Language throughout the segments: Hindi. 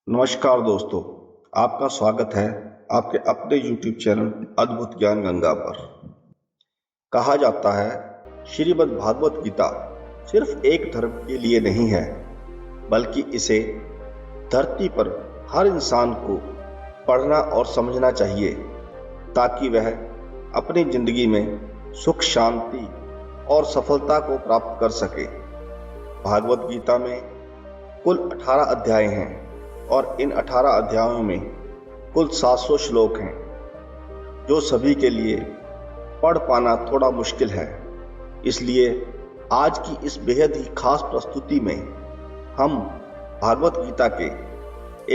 नमस्कार दोस्तों, आपका स्वागत है आपके अपने YouTube चैनल अद्भुत ज्ञान गंगा पर। कहा जाता है श्रीमद् भागवत गीता सिर्फ एक धर्म के लिए नहीं है, बल्कि इसे धरती पर हर इंसान को पढ़ना और समझना चाहिए ताकि वह अपनी जिंदगी में सुख, शांति और सफलता को प्राप्त कर सके। भागवत गीता में कुल 18 अध्याय हैं और इन 18 अध्यायों में कुल 700 श्लोक हैं, जो सभी के लिए पढ़ पाना थोड़ा मुश्किल है। इसलिए आज की इस बेहद ही खास प्रस्तुति में हम भागवत गीता के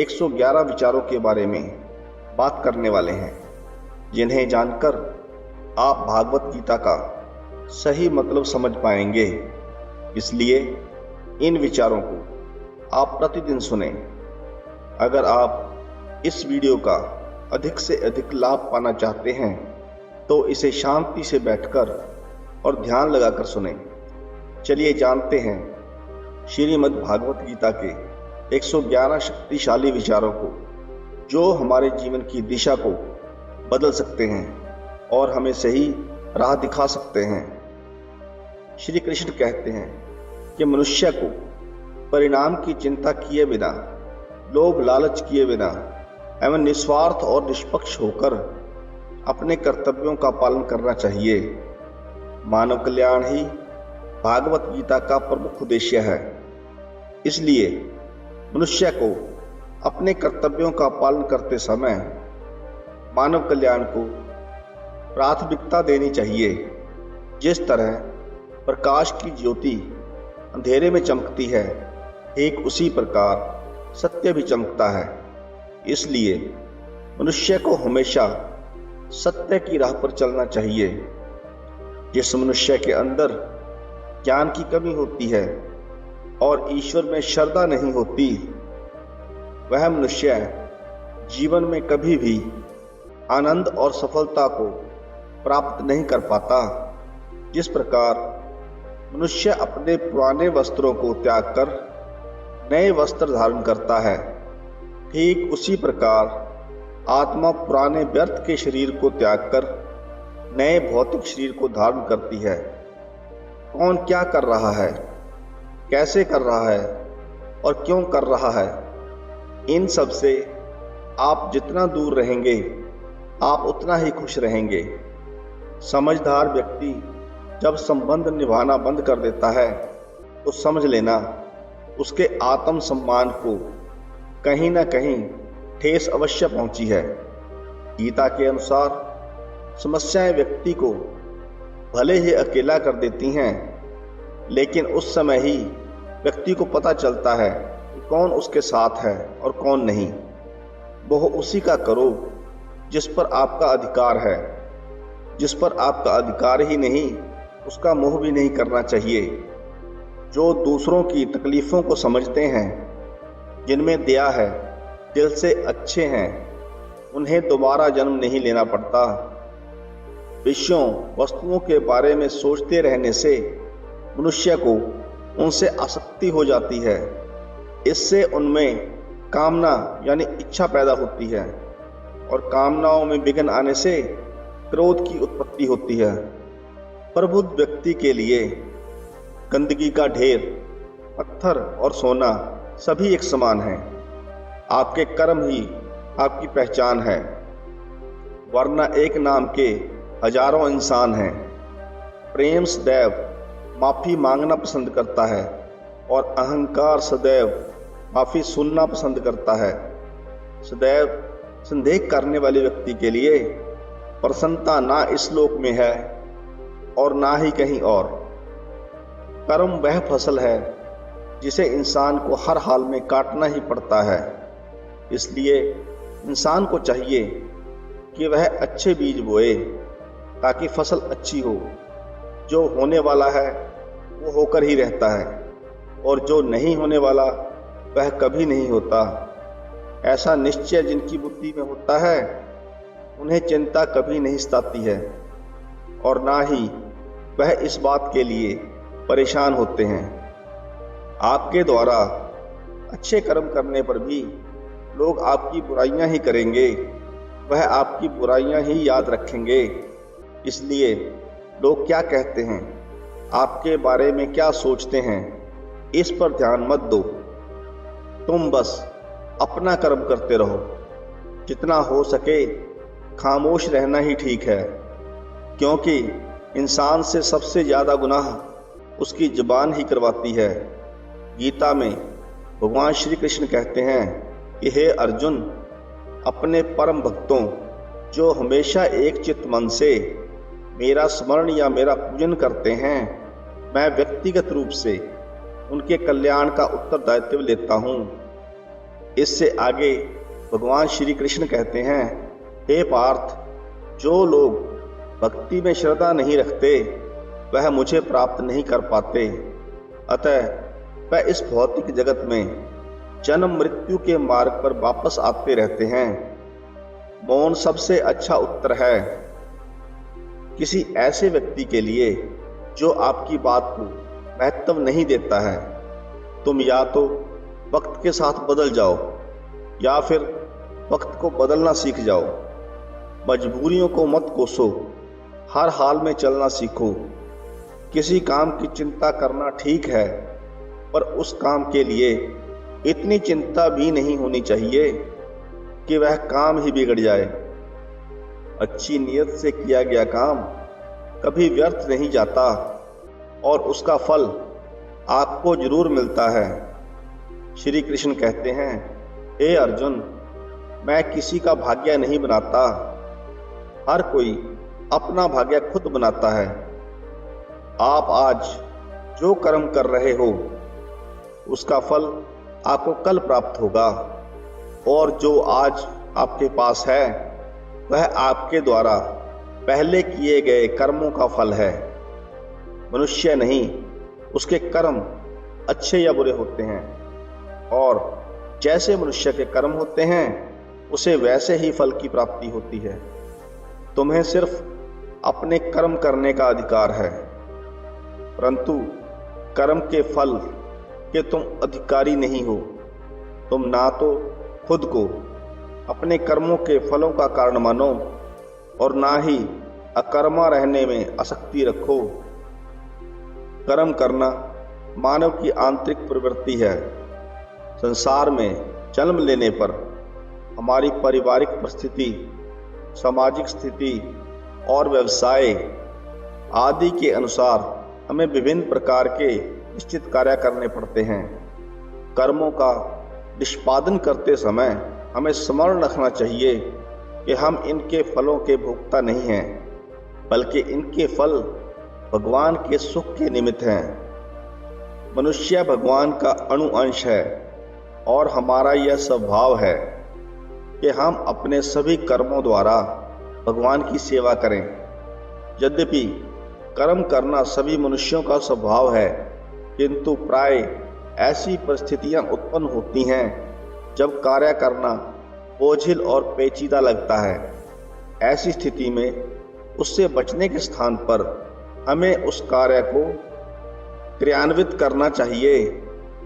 111 विचारों के बारे में बात करने वाले हैं, जिन्हें जानकर आप भागवत गीता का सही मतलब समझ पाएंगे। इसलिए इन विचारों को आप प्रतिदिन सुनें। अगर आप इस वीडियो का अधिक से अधिक लाभ पाना चाहते हैं तो इसे शांति से बैठकर और ध्यान लगाकर सुनें। चलिए जानते हैं श्रीमद् भागवत गीता के 111 शक्तिशाली विचारों को, जो हमारे जीवन की दिशा को बदल सकते हैं और हमें सही राह दिखा सकते हैं। श्री कृष्ण कहते हैं कि मनुष्य को परिणाम की चिंता किए बिना, लोभ लालच किए बिना एवं निस्वार्थ और निष्पक्ष होकर अपने कर्तव्यों का पालन करना चाहिए। मानव कल्याण ही भागवत गीता का प्रमुख उद्देश्य है। इसलिए मनुष्य को अपने कर्तव्यों का पालन करते समय मानव कल्याण को प्राथमिकता देनी चाहिए। जिस तरह प्रकाश की ज्योति अंधेरे में चमकती है, ठीक उसी प्रकार सत्य भी चमकता है। इसलिए मनुष्य को हमेशा सत्य की राह पर चलना चाहिए। जिस मनुष्य के अंदर ज्ञान की कमी होती है और ईश्वर में श्रद्धा नहीं होती, वह मनुष्य जीवन में कभी भी आनंद और सफलता को प्राप्त नहीं कर पाता। जिस प्रकार मनुष्य अपने पुराने वस्त्रों को त्याग कर नए वस्त्र धारण करता है, ठीक उसी प्रकार आत्मा पुराने व्यर्थ के शरीर को त्याग कर नए भौतिक शरीर को धारण करती है। कौन क्या कर रहा है, कैसे कर रहा है और क्यों कर रहा है, इन सब से आप जितना दूर रहेंगे, आप उतना ही खुश रहेंगे। समझदार व्यक्ति जब संबंध निभाना बंद कर देता है तो समझ लेना उसके आत्म सम्मान को कहीं ना कहीं ठेस अवश्य पहुंची है। गीता के अनुसार समस्याएं व्यक्ति को भले ही अकेला कर देती हैं, लेकिन उस समय ही व्यक्ति को पता चलता है कि कौन उसके साथ है और कौन नहीं। वह उसी का करो जिस पर आपका अधिकार है। जिस पर आपका अधिकार ही नहीं, उसका मोह भी नहीं करना चाहिए। जो दूसरों की तकलीफ़ों को समझते हैं, जिनमें दया है, दिल से अच्छे हैं, उन्हें दोबारा जन्म नहीं लेना पड़ता। विषयों, वस्तुओं के बारे में सोचते रहने से मनुष्य को उनसे आसक्ति हो जाती है। इससे उनमें कामना यानी इच्छा पैदा होती है और कामनाओं में विघ्न आने से क्रोध की उत्पत्ति होती है। प्रबुद्ध व्यक्ति के लिए गंदगी का ढेर, पत्थर और सोना सभी एक समान हैं। आपके कर्म ही आपकी पहचान है, वरना एक नाम के हजारों इंसान हैं। प्रेम सदैव माफ़ी मांगना पसंद करता है और अहंकार सदैव माफ़ी सुनना पसंद करता है। सदैव संदेह करने वाले व्यक्ति के लिए प्रसन्नता ना इस लोक में है और ना ही कहीं और। कर्म वह फसल है जिसे इंसान को हर हाल में काटना ही पड़ता है। इसलिए इंसान को चाहिए कि वह अच्छे बीज बोए ताकि फसल अच्छी हो। जो होने वाला है वो होकर ही रहता है और जो नहीं होने वाला वह कभी नहीं होता। ऐसा निश्चय जिनकी बुद्धि में होता है, उन्हें चिंता कभी नहीं सताती है और ना ही वह इस बात के लिए परेशान होते हैं। आपके द्वारा अच्छे कर्म करने पर भी लोग आपकी बुराइयां ही करेंगे, वह आपकी बुराइयां ही याद रखेंगे। इसलिए लोग क्या कहते हैं, आपके बारे में क्या सोचते हैं, इस पर ध्यान मत दो। तुम बस अपना कर्म करते रहो। जितना हो सके खामोश रहना ही ठीक है, क्योंकि इंसान से सबसे ज़्यादा गुनाह उसकी जुबान ही करवाती है। गीता में भगवान श्री कृष्ण कहते हैं कि हे अर्जुन, अपने परम भक्तों जो हमेशा एक चित्त मन से मेरा स्मरण या मेरा पूजन करते हैं, मैं व्यक्तिगत रूप से उनके कल्याण का उत्तरदायित्व लेता हूँ। इससे आगे भगवान श्री कृष्ण कहते हैं, हे पार्थ, जो लोग भक्ति में श्रद्धा नहीं रखते वह मुझे प्राप्त नहीं कर पाते। अतः वह इस भौतिक जगत में जन्म मृत्यु के मार्ग पर वापस आते रहते हैं। मौन सबसे अच्छा उत्तर है किसी ऐसे व्यक्ति के लिए जो आपकी बात को महत्व नहीं देता है। तुम या तो वक्त के साथ बदल जाओ या फिर वक्त को बदलना सीख जाओ। मजबूरियों को मत कोसो, हर हाल में चलना सीखो। किसी काम की चिंता करना ठीक है, पर उस काम के लिए इतनी चिंता भी नहीं होनी चाहिए कि वह काम ही बिगड़ जाए। अच्छी नीयत से किया गया काम कभी व्यर्थ नहीं जाता और उसका फल आपको जरूर मिलता है। श्री कृष्ण कहते हैं, हे अर्जुन, मैं किसी का भाग्य नहीं बनाता, हर कोई अपना भाग्य खुद बनाता है। आप आज जो कर्म कर रहे हो उसका फल आपको कल प्राप्त होगा, और जो आज आपके पास है वह आपके द्वारा पहले किए गए कर्मों का फल है। मनुष्य नहीं, उसके कर्म अच्छे या बुरे होते हैं, और जैसे मनुष्य के कर्म होते हैं उसे वैसे ही फल की प्राप्ति होती है। तुम्हें सिर्फ अपने कर्म करने का अधिकार है, परंतु कर्म के फल के तुम अधिकारी नहीं हो। तुम ना तो खुद को अपने कर्मों के फलों का कारण मानो और ना ही अकर्मा रहने में आसक्ति रखो। कर्म करना मानव की आंतरिक प्रवृत्ति है। संसार में जन्म लेने पर हमारी पारिवारिक परिस्थिति, सामाजिक स्थिति और व्यवसाय आदि के अनुसार हमें विभिन्न प्रकार के निश्चित कार्य करने पड़ते हैं। कर्मों का निष्पादन करते समय हमें स्मरण रखना चाहिए कि हम इनके फलों के भोक्ता नहीं हैं, बल्कि इनके फल भगवान के सुख के निमित्त हैं। मनुष्य भगवान का अणु अंश है और हमारा यह स्वभाव है कि हम अपने सभी कर्मों द्वारा भगवान की सेवा करें। यद्यपि कर्म करना सभी मनुष्यों का स्वभाव है, किंतु प्राय ऐसी परिस्थितियां उत्पन्न होती हैं जब कार्य करना बोझिल और पेचीदा लगता है। ऐसी स्थिति में उससे बचने के स्थान पर हमें उस कार्य को क्रियान्वित करना चाहिए,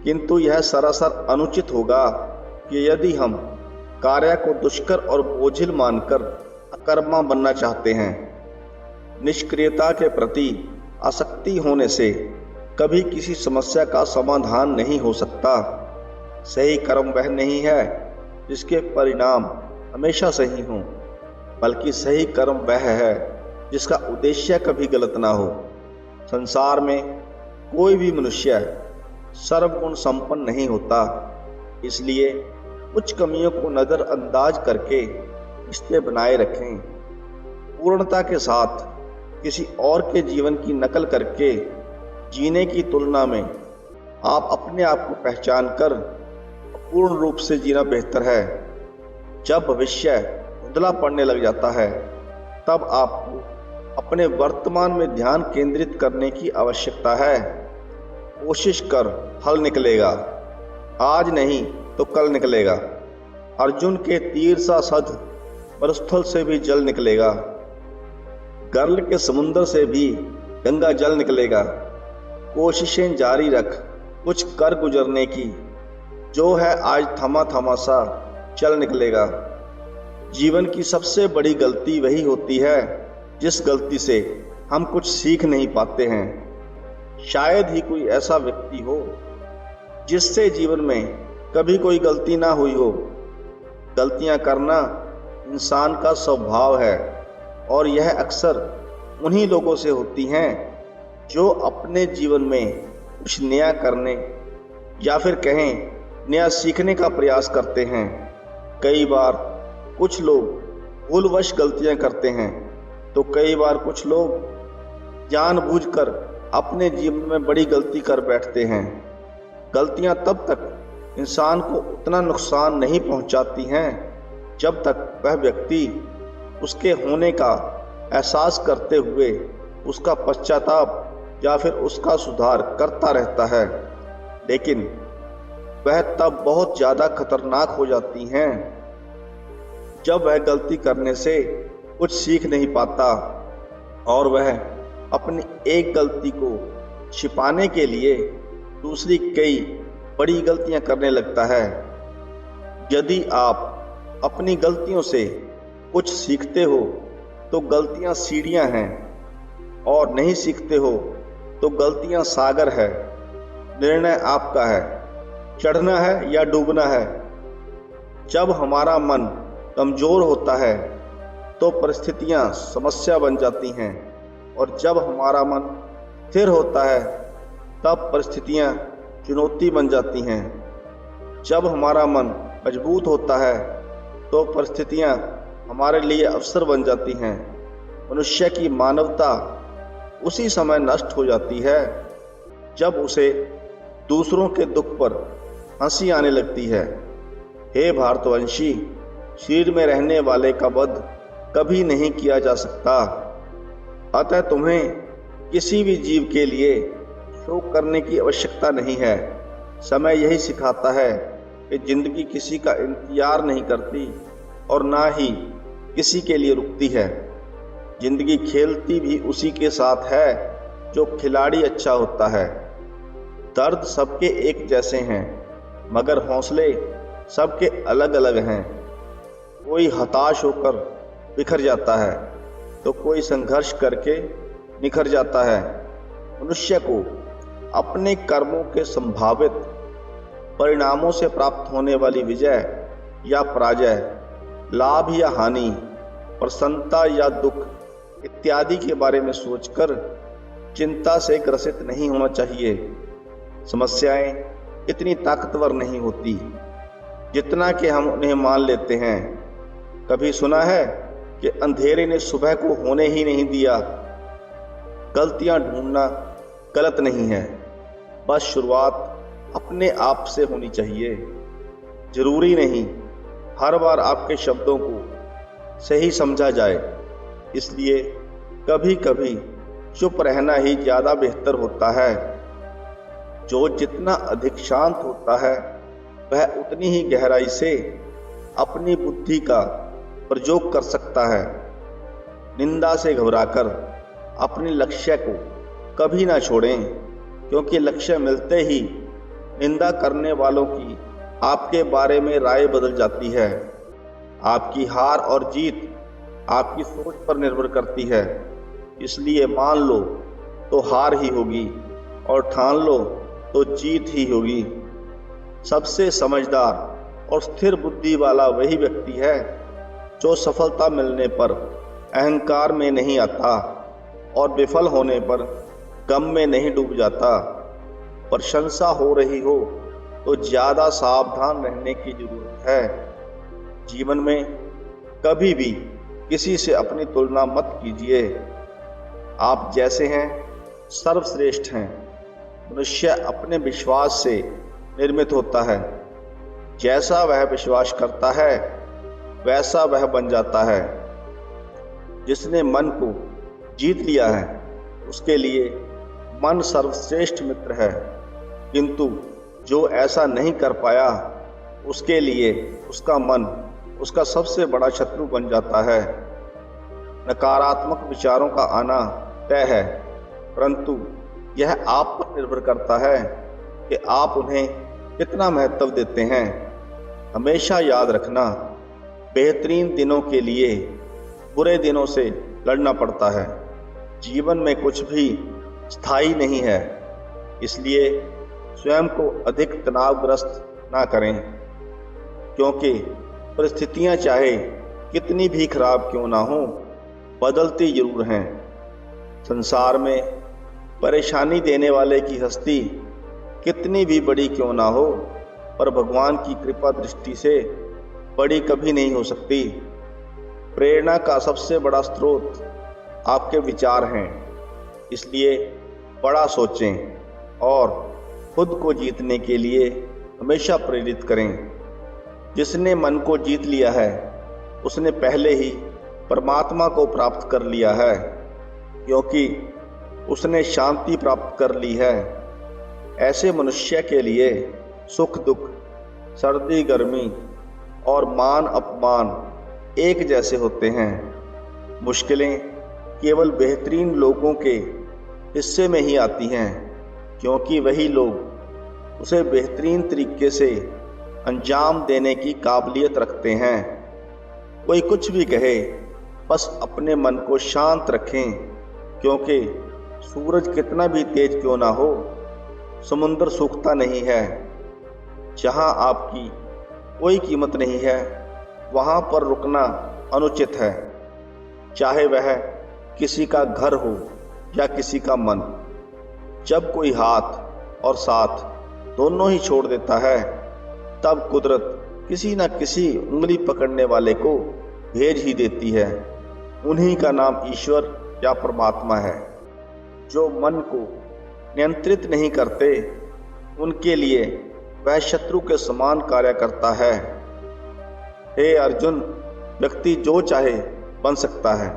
किंतु यह सरासर अनुचित होगा कि यदि हम कार्य को दुष्कर और बोझिल मानकर अकर्मा बनना चाहते हैं। निष्क्रियता के प्रति आसक्ति होने से कभी किसी समस्या का समाधान नहीं हो सकता। सही कर्म वह नहीं है जिसके परिणाम हमेशा सही हों, बल्कि सही कर्म वह है जिसका उद्देश्य कभी गलत ना हो। संसार में कोई भी मनुष्य सर्वगुण संपन्न नहीं होता, इसलिए कुछ कमियों को नज़रअंदाज करके रिश्ते बनाए रखें। पूर्णता के साथ किसी और के जीवन की नकल करके जीने की तुलना में आप अपने आप को पहचान कर पूर्ण रूप से जीना बेहतर है। जब भविष्य धुंधला पड़ने लग जाता है, तब आपको अपने वर्तमान में ध्यान केंद्रित करने की आवश्यकता है। कोशिश कर, फल निकलेगा, आज नहीं तो कल निकलेगा। अर्जुन के तीर सा सध मरुस्थल से भी जल निकलेगा, गर्ल के समुद्र से भी गंगा जल निकलेगा। कोशिशें जारी रख, कुछ कर गुजरने की, जो है आज थमा थमा सा चल निकलेगा। जीवन की सबसे बड़ी गलती वही होती है जिस गलती से हम कुछ सीख नहीं पाते हैं। शायद ही कोई ऐसा व्यक्ति हो जिससे जीवन में कभी कोई गलती ना हुई हो। गलतियां करना इंसान का स्वभाव है और यह अक्सर उन्हीं लोगों से होती हैं जो अपने जीवन में कुछ नया करने या फिर कहें नया सीखने का प्रयास करते हैं। कई बार कुछ लोग भूलवश गलतियां करते हैं तो कई बार कुछ लोग जानबूझकर अपने जीवन में बड़ी गलती कर बैठते हैं। गलतियां तब तक इंसान को उतना नुकसान नहीं पहुंचाती हैं जब तक वह व्यक्ति उसके होने का एहसास करते हुए उसका पश्चाताप या फिर उसका सुधार करता रहता है, लेकिन वह तब बहुत ज़्यादा खतरनाक हो जाती हैं जब वह गलती करने से कुछ सीख नहीं पाता और वह अपनी एक गलती को छिपाने के लिए दूसरी कई बड़ी गलतियां करने लगता है। यदि आप अपनी गलतियों से कुछ सीखते हो तो गलतियां सीढ़ियां हैं, और नहीं सीखते हो तो गलतियां सागर है। निर्णय आपका है, चढ़ना है या डूबना है। जब हमारा मन कमजोर होता है तो परिस्थितियां समस्या बन जाती हैं, और जब हमारा मन स्थिर होता है तब परिस्थितियां चुनौती बन जाती हैं। जब हमारा मन मजबूत होता है तो परिस्थितियां हमारे लिए अवसर बन जाती हैं। मनुष्य की मानवता उसी समय नष्ट हो जाती है जब उसे दूसरों के दुख पर हंसी आने लगती है। हे भारतवंशी, शरीर में रहने वाले का वध कभी नहीं किया जा सकता, अतः तुम्हें किसी भी जीव के लिए शोक करने की आवश्यकता नहीं है। समय यही सिखाता है कि जिंदगी किसी का इंतजार नहीं करती और ना ही किसी के लिए रुकती है। जिंदगी खेलती भी उसी के साथ है जो खिलाड़ी अच्छा होता है। दर्द सबके एक जैसे हैं, मगर हौसले सबके अलग अलग हैं। कोई हताश होकर बिखर जाता है तो कोई संघर्ष करके निखर जाता है। मनुष्य को अपने कर्मों के संभावित परिणामों से प्राप्त होने वाली विजय या पराजय, लाभ या हानि, प्रसन्नता या दुख इत्यादि के बारे में सोचकर चिंता से ग्रसित नहीं होना चाहिए। समस्याएं इतनी ताकतवर नहीं होती जितना कि हम उन्हें मान लेते हैं। कभी सुना है कि अंधेरे ने सुबह को होने ही नहीं दिया। गलतियां ढूंढना गलत नहीं है, बस शुरुआत अपने आप से होनी चाहिए। जरूरी नहीं हर बार आपके शब्दों को सही समझा जाए, इसलिए कभी कभी चुप रहना ही ज़्यादा बेहतर होता है। जो जितना अधिक शांत होता है वह उतनी ही गहराई से अपनी बुद्धि का प्रयोग कर सकता है। निंदा से घबराकर अपने लक्ष्य को कभी ना छोड़ें, क्योंकि लक्ष्य मिलते ही निंदा करने वालों की आपके बारे में राय बदल जाती है। आपकी हार और जीत आपकी सोच पर निर्भर करती है, इसलिए मान लो तो हार ही होगी और ठान लो तो जीत ही होगी। सबसे समझदार और स्थिर बुद्धि वाला वही व्यक्ति है जो सफलता मिलने पर अहंकार में नहीं आता और विफल होने पर गम में नहीं डूब जाता। प्रशंसा हो रही हो तो ज़्यादा सावधान रहने की जरूरत है। जीवन में कभी भी किसी से अपनी तुलना मत कीजिए। आप जैसे हैं सर्वश्रेष्ठ हैं। मनुष्य अपने विश्वास से निर्मित होता है। जैसा वह विश्वास करता है वैसा वह बन जाता है। जिसने मन को जीत लिया है उसके लिए मन सर्वश्रेष्ठ मित्र है, किंतु जो ऐसा नहीं कर पाया उसके लिए उसका मन उसका सबसे बड़ा शत्रु बन जाता है। नकारात्मक विचारों का आना तय है, परंतु यह आप पर निर्भर करता है कि आप उन्हें कितना महत्व देते हैं। हमेशा याद रखना, बेहतरीन दिनों के लिए बुरे दिनों से लड़ना पड़ता है। जीवन में कुछ भी स्थायी नहीं है, इसलिए स्वयं को अधिक तनावग्रस्त ना करें, क्योंकि परिस्थितियां चाहे कितनी भी खराब क्यों ना हो, बदलती जरूर हैं। संसार में परेशानी देने वाले की हस्ती कितनी भी बड़ी क्यों ना हो, पर भगवान की कृपा दृष्टि से बड़ी कभी नहीं हो सकती। प्रेरणा का सबसे बड़ा स्रोत आपके विचार हैं, इसलिए बड़ा सोचें और खुद को जीतने के लिए हमेशा प्रेरित करें। जिसने मन को जीत लिया है उसने पहले ही परमात्मा को प्राप्त कर लिया है, क्योंकि उसने शांति प्राप्त कर ली है। ऐसे मनुष्य के लिए सुख दुख, सर्दी गर्मी और मान अपमान एक जैसे होते हैं। मुश्किलें केवल बेहतरीन लोगों के हिस्से में ही आती हैं, क्योंकि वही लोग उसे बेहतरीन तरीके से अंजाम देने की काबिलियत रखते हैं। कोई कुछ भी कहे, बस अपने मन को शांत रखें, क्योंकि सूरज कितना भी तेज क्यों ना हो, समुद्र सूखता नहीं है। जहां आपकी कोई कीमत नहीं है, वहां पर रुकना अनुचित है, चाहे वह किसी का घर हो या किसी का मन। जब कोई हाथ और साथ दोनों ही छोड़ देता है, तब कुदरत किसी न किसी उंगली पकड़ने वाले को भेज ही देती है। उन्हीं का नाम ईश्वर या परमात्मा है। जो मन को नियंत्रित नहीं करते, उनके लिए वह शत्रु के समान कार्य करता है। हे अर्जुन, व्यक्ति जो चाहे बन सकता है,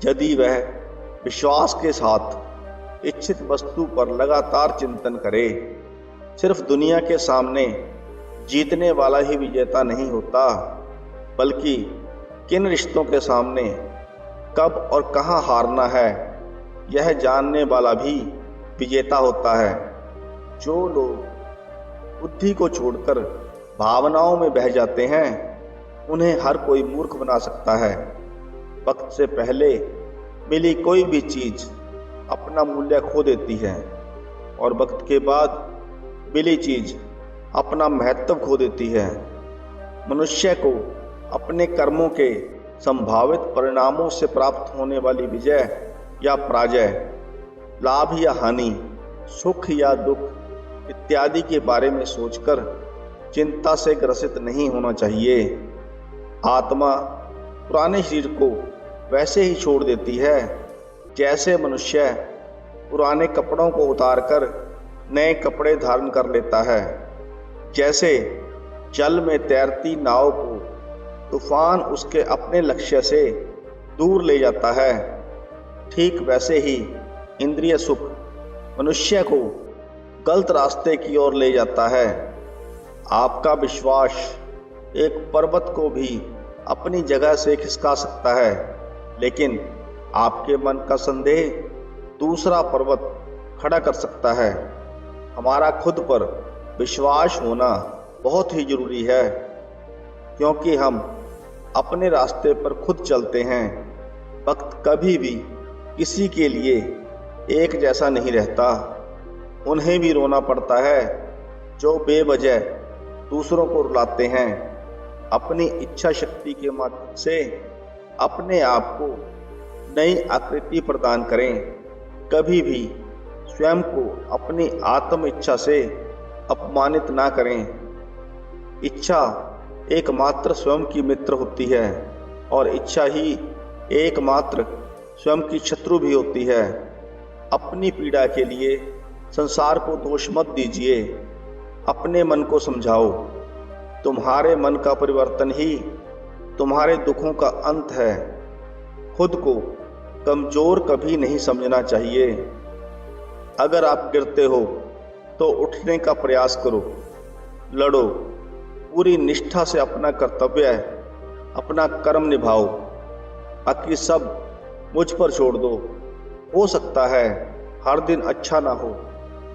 यदि वह विश्वास के साथ इच्छित वस्तु पर लगातार चिंतन करे। सिर्फ दुनिया के सामने जीतने वाला ही विजेता नहीं होता, बल्कि किन रिश्तों के सामने कब और कहाँ हारना है, यह जानने वाला भी विजेता होता है। जो लोग बुद्धि को छोड़कर भावनाओं में बह जाते हैं, उन्हें हर कोई मूर्ख बना सकता है। वक्त से पहले मिली कोई भी चीज अपना मूल्य खो देती है, और वक्त के बाद मिली चीज अपना महत्व खो देती है। मनुष्य को अपने कर्मों के संभावित परिणामों से प्राप्त होने वाली विजय या पराजय, लाभ या हानि, सुख या दुख इत्यादि के बारे में सोचकर चिंता से ग्रसित नहीं होना चाहिए। आत्मा पुराने शरीर को वैसे ही छोड़ देती है जैसे मनुष्य पुराने कपड़ों को उतारकर नए कपड़े धारण कर लेता है। जैसे जल में तैरती नाव को तूफान उसके अपने लक्ष्य से दूर ले जाता है, ठीक वैसे ही इंद्रिय सुख मनुष्य को गलत रास्ते की ओर ले जाता है। आपका विश्वास एक पर्वत को भी अपनी जगह से खिसका सकता है, लेकिन आपके मन का संदेह दूसरा पर्वत खड़ा कर सकता है। हमारा खुद पर विश्वास होना बहुत ही जरूरी है, क्योंकि हम अपने रास्ते पर खुद चलते हैं। वक्त कभी भी किसी के लिए एक जैसा नहीं रहता। उन्हें भी रोना पड़ता है जो बेवजह दूसरों को रुलाते हैं। अपनी इच्छा शक्ति के माध्यम से अपने आप को नई आकृति प्रदान करें। कभी भी स्वयं को अपनी आत्म इच्छा से अपमानित ना करें। इच्छा एकमात्र स्वयं की मित्र होती है, और इच्छा ही एकमात्र स्वयं की शत्रु भी होती है। अपनी पीड़ा के लिए संसार को दोष मत दीजिए, अपने मन को समझाओ। तुम्हारे मन का परिवर्तन ही तुम्हारे दुखों का अंत है। खुद को कमजोर कभी नहीं समझना चाहिए। अगर आप गिरते हो तो उठने का प्रयास करो, लड़ो, पूरी निष्ठा से अपना कर्तव्य, अपना कर्म निभाओ। बाकी सब मुझ पर छोड़ दो। हो सकता है हर दिन अच्छा ना हो,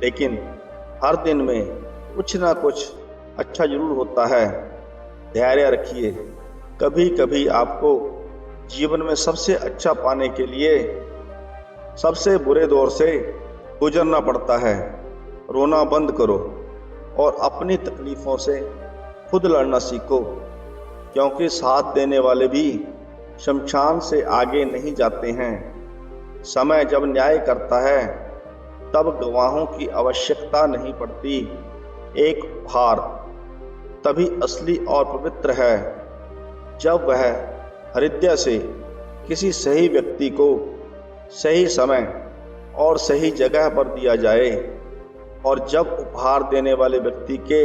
लेकिन हर दिन में कुछ ना कुछ अच्छा जरूर होता है। धैर्य रखिए। कभी कभी आपको जीवन में सबसे अच्छा पाने के लिए सबसे बुरे दौर से गुजरना पड़ता है। रोना बंद करो और अपनी तकलीफों से खुद लड़ना सीखो, क्योंकि साथ देने वाले भी शमशान से आगे नहीं जाते हैं। समय जब न्याय करता है तब गवाहों की आवश्यकता नहीं पड़ती। एक उपहार तभी असली और पवित्र है जब वह हृदय से किसी सही व्यक्ति को सही समय और सही जगह पर दिया जाए, और जब उपहार देने वाले व्यक्ति के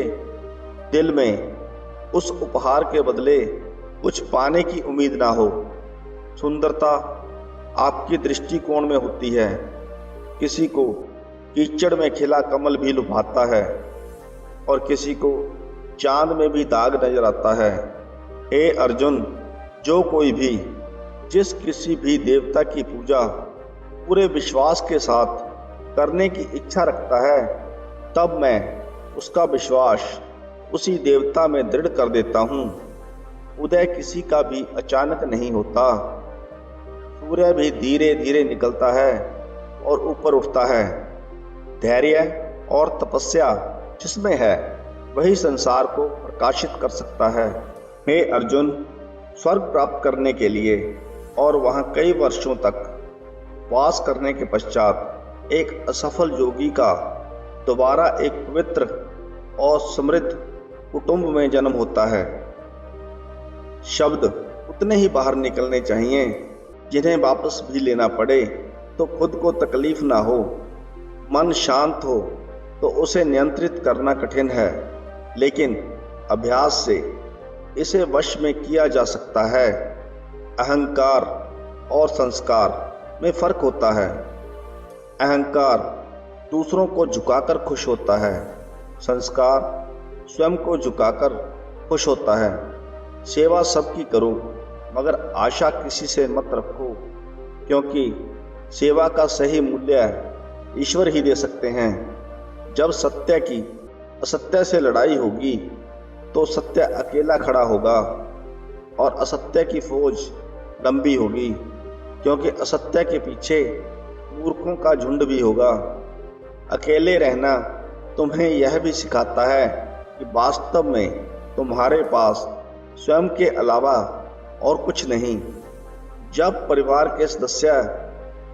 दिल में उस उपहार के बदले कुछ पाने की उम्मीद ना हो। सुंदरता आपकी दृष्टिकोण में होती है। किसी को कीचड़ में खिला कमल भी लुभाता है और किसी को चांद में भी दाग नजर आता है। हे अर्जुन, जो कोई भी जिस किसी भी देवता की पूजा पूरे विश्वास के साथ करने की इच्छा रखता है, तब मैं उसका विश्वास उसी देवता में दृढ़ कर देता हूँ। उदय किसी का भी अचानक नहीं होता। सूर्य भी धीरे धीरे निकलता है और ऊपर उठता है। धैर्य और तपस्या जिसमें है वही संसार को प्रकाशित कर सकता है। हे अर्जुन, स्वर्ग प्राप्त करने के लिए और वहां कई वर्षों तक वास करने के पश्चात एक असफल योगी का दोबारा एक पवित्र और समृद्ध कुटुंब में जन्म होता है। शब्द उतने ही बाहर निकलने चाहिए जिन्हें वापस भी लेना पड़े तो खुद को तकलीफ ना हो। मन शांत हो तो उसे नियंत्रित करना कठिन है, लेकिन अभ्यास से इसे वश में किया जा सकता है। अहंकार और संस्कार में फर्क होता है। अहंकार दूसरों को झुकाकर खुश होता है, संस्कार स्वयं को झुकाकर खुश होता है। सेवा सबकी करो, मगर आशा किसी से मत रखो, क्योंकि सेवा का सही मूल्य ईश्वर ही दे सकते हैं। जब सत्य की असत्य से लड़ाई होगी तो सत्य अकेला खड़ा होगा और असत्य की फौज लंबी होगी, क्योंकि असत्य के पीछे मूर्खों का झुंड भी होगा। अकेले रहना तुम्हें यह भी सिखाता है कि वास्तव में तुम्हारे पास स्वयं के अलावा और कुछ नहीं। जब परिवार के सदस्य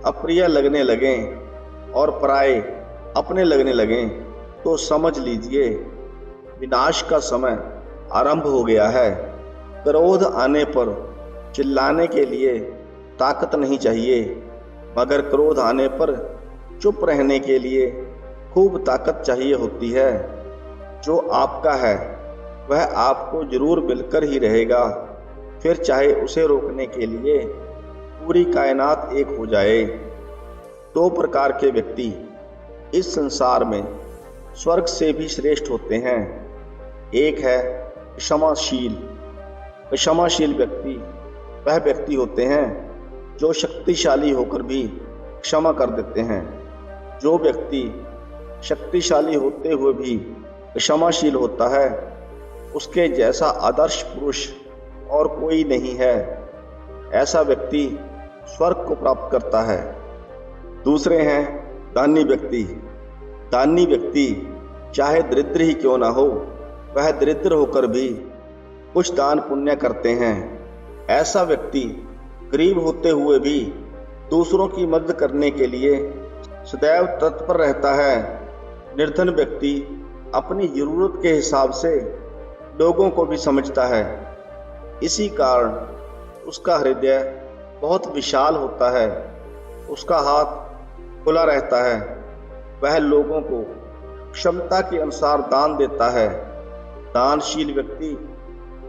अप्रिय लगने लगें और पराये अपने लगने लगें तो समझ लीजिए विनाश का समय आरंभ हो गया है। क्रोध आने पर चिल्लाने के लिए ताकत नहीं चाहिए, मगर क्रोध आने पर चुप रहने के लिए खूब ताकत चाहिए होती है। जो आपका है वह आपको जरूर मिलकर ही रहेगा, फिर चाहे उसे रोकने के लिए पूरी कायनात एक हो जाए। दो प्रकार के व्यक्ति इस संसार में स्वर्ग से भी श्रेष्ठ होते हैं। एक है क्षमाशील। क्षमाशील व्यक्ति वह व्यक्ति होते हैं जो शक्तिशाली होकर भी क्षमा कर देते हैं। जो व्यक्ति शक्तिशाली होते हुए भी क्षमाशील होता है, उसके जैसा आदर्श पुरुष और कोई नहीं है। ऐसा व्यक्ति स्वर्ग को प्राप्त करता है। दूसरे हैं दानी व्यक्ति। दानी व्यक्ति चाहे दरिद्र ही क्यों ना हो, वह दरिद्र होकर भी कुछ दान पुण्य करते हैं। ऐसा व्यक्ति गरीब होते हुए भी दूसरों की मदद करने के लिए सदैव तत्पर रहता है। निर्धन व्यक्ति अपनी जरूरत के हिसाब से लोगों को भी समझता है। इसी कारण उसका हृदय बहुत विशाल होता है। उसका हाथ खुला रहता है। वह लोगों को क्षमता के अनुसार दान देता है। दानशील व्यक्ति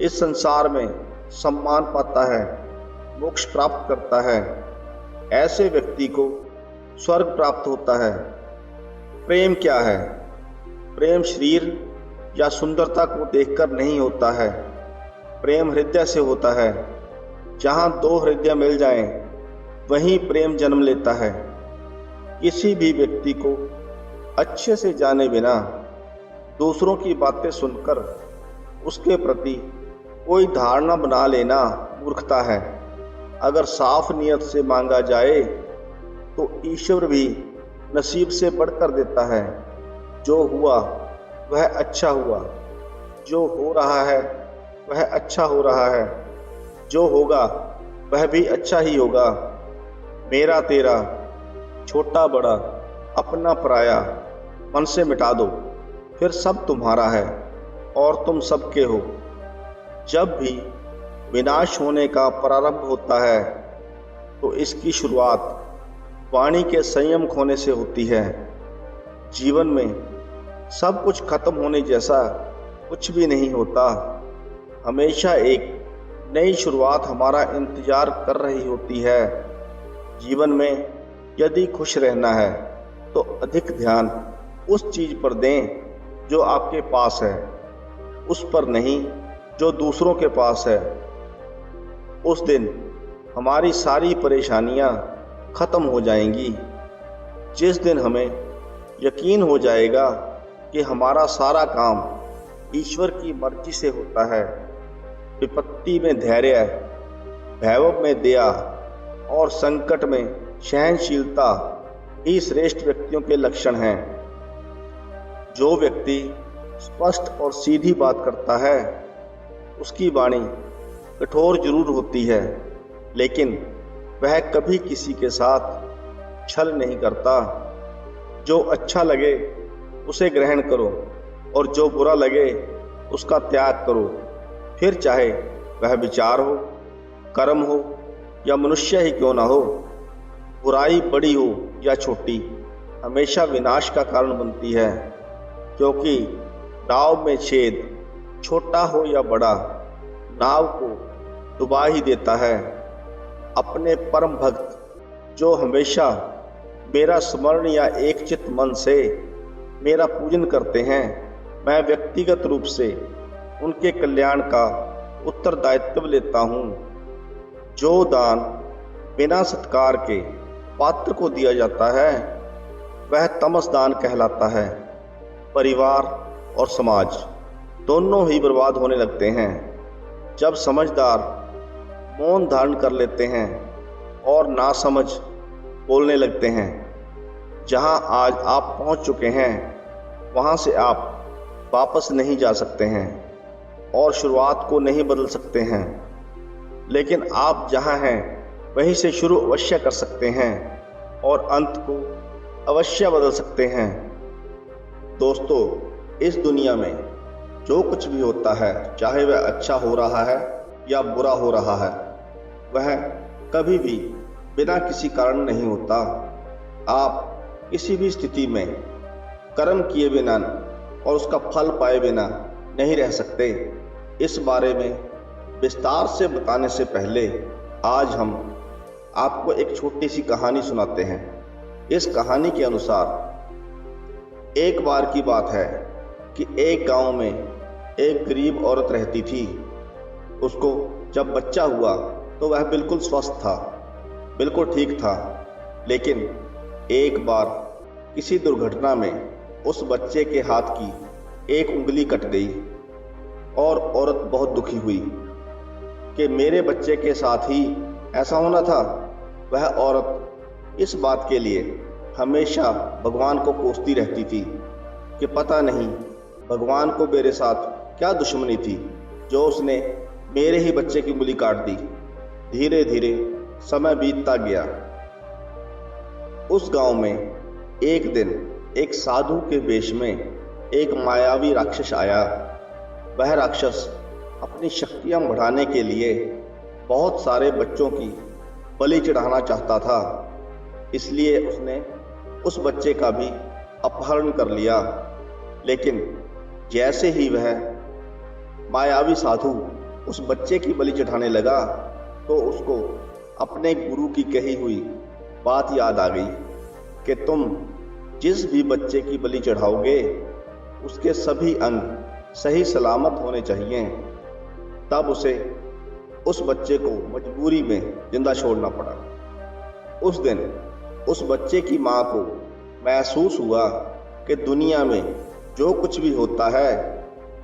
इस संसार में सम्मान पाता है, मोक्ष प्राप्त करता है। ऐसे व्यक्ति को स्वर्ग प्राप्त होता है। प्रेम क्या है? प्रेम शरीर या सुंदरता को देखकर नहीं होता है। प्रेम हृदय से होता है। जहाँ दो हृदय मिल जाएं, वहीं प्रेम जन्म लेता है। किसी भी व्यक्ति को अच्छे से जाने बिना दूसरों की बातें सुनकर उसके प्रति कोई धारणा बना लेना मूर्खता है। अगर साफ नियत से मांगा जाए तो ईश्वर भी नसीब से बढ़कर देता है। जो हुआ वह अच्छा हुआ, जो हो रहा है वह अच्छा हो रहा है, जो होगा वह भी अच्छा ही होगा। मेरा तेरा, छोटा बड़ा, अपना पराया मन से मिटा दो, फिर सब तुम्हारा है और तुम सबके हो। जब भी विनाश होने का प्रारंभ होता है तो इसकी शुरुआत वाणी के संयम खोने से होती है। जीवन में सब कुछ खत्म होने जैसा कुछ भी नहीं होता। हमेशा एक नई शुरुआत हमारा इंतजार कर रही होती है। जीवन में यदि खुश रहना है तो अधिक ध्यान उस चीज पर दें जो आपके पास है, उस पर नहीं जो दूसरों के पास है। उस दिन हमारी सारी परेशानियां खत्म हो जाएंगी। जिस दिन हमें यकीन हो जाएगा कि हमारा सारा काम ईश्वर की मर्जी से होता है। विपत्ति में धैर्य, वैभव में दया और संकट में सहनशीलता ही श्रेष्ठ व्यक्तियों के लक्षण हैं। जो व्यक्ति स्पष्ट और सीधी बात करता है उसकी वाणी कठोर जरूर होती है, लेकिन वह कभी किसी के साथ छल नहीं करता। जो अच्छा लगे उसे ग्रहण करो और जो बुरा लगे उसका त्याग करो। फिर चाहे वह विचार हो, कर्म हो या मनुष्य ही क्यों ना हो, बुराई बड़ी हो या छोटी हमेशा विनाश का कारण बनती है। क्योंकि नाव में छेद छोटा हो या बड़ा नाव को डुबा ही देता है। अपने परम भक्त जो हमेशा मेरा स्मरण या एकचित मन से मेरा पूजन करते हैं, मैं व्यक्तिगत रूप से उनके कल्याण का उत्तरदायित्व लेता हूँ। जो दान बिना सत्कार के पात्र को दिया जाता है वह तमस दान कहलाता है। परिवार और समाज दोनों ही बर्बाद होने लगते हैं जब समझदार मौन धारण कर लेते हैं और नासमझ बोलने लगते हैं। जहां आज आप पहुंच चुके हैं वहां से आप वापस नहीं जा सकते हैं और शुरुआत को नहीं बदल सकते हैं, लेकिन आप जहां हैं वहीं से शुरू अवश्य कर सकते हैं और अंत को अवश्य बदल सकते हैं। दोस्तों, इस दुनिया में जो कुछ भी होता है, चाहे वह अच्छा हो रहा है या बुरा हो रहा है, वह कभी भी बिना किसी कारण नहीं होता। आप किसी भी स्थिति में कर्म किए बिना और उसका फल पाए बिना नहीं रह सकते। इस बारे में विस्तार से बताने से पहले आज हम आपको एक छोटी सी कहानी सुनाते हैं। इस कहानी के अनुसार एक बार की बात है कि एक गांव में एक गरीब औरत रहती थी। उसको जब बच्चा हुआ तो वह बिल्कुल स्वस्थ था, बिल्कुल ठीक था, लेकिन एक बार किसी दुर्घटना में उस बच्चे के हाथ की एक उंगली कट गई और औरत बहुत दुखी हुई कि मेरे बच्चे के साथ ही ऐसा होना था। वह औरत इस बात के लिए हमेशा भगवान को कोसती रहती थी कि पता नहीं भगवान को मेरे साथ क्या दुश्मनी थी जो उसने मेरे ही बच्चे की उंगली काट दी। धीरे धीरे समय बीतता गया। उस गांव में एक दिन एक साधु के वेश में एक मायावी राक्षस आया। वह राक्षस अपनी शक्तियां बढ़ाने के लिए बहुत सारे बच्चों की बलि चढ़ाना चाहता था, इसलिए उसने उस बच्चे का भी अपहरण कर लिया। लेकिन जैसे ही वह मायावी साधु उस बच्चे की बलि चढ़ाने लगा तो उसको अपने गुरु की कही हुई बात याद आ गई कि तुम जिस भी बच्चे की बलि चढ़ाओगे उसके सभी अंग सही सलामत होने चाहिए। तब उसे उस बच्चे को मजबूरी में जिंदा छोड़ना पड़ा। उस दिन उस बच्चे की माँ को महसूस हुआ कि दुनिया में जो कुछ भी होता है,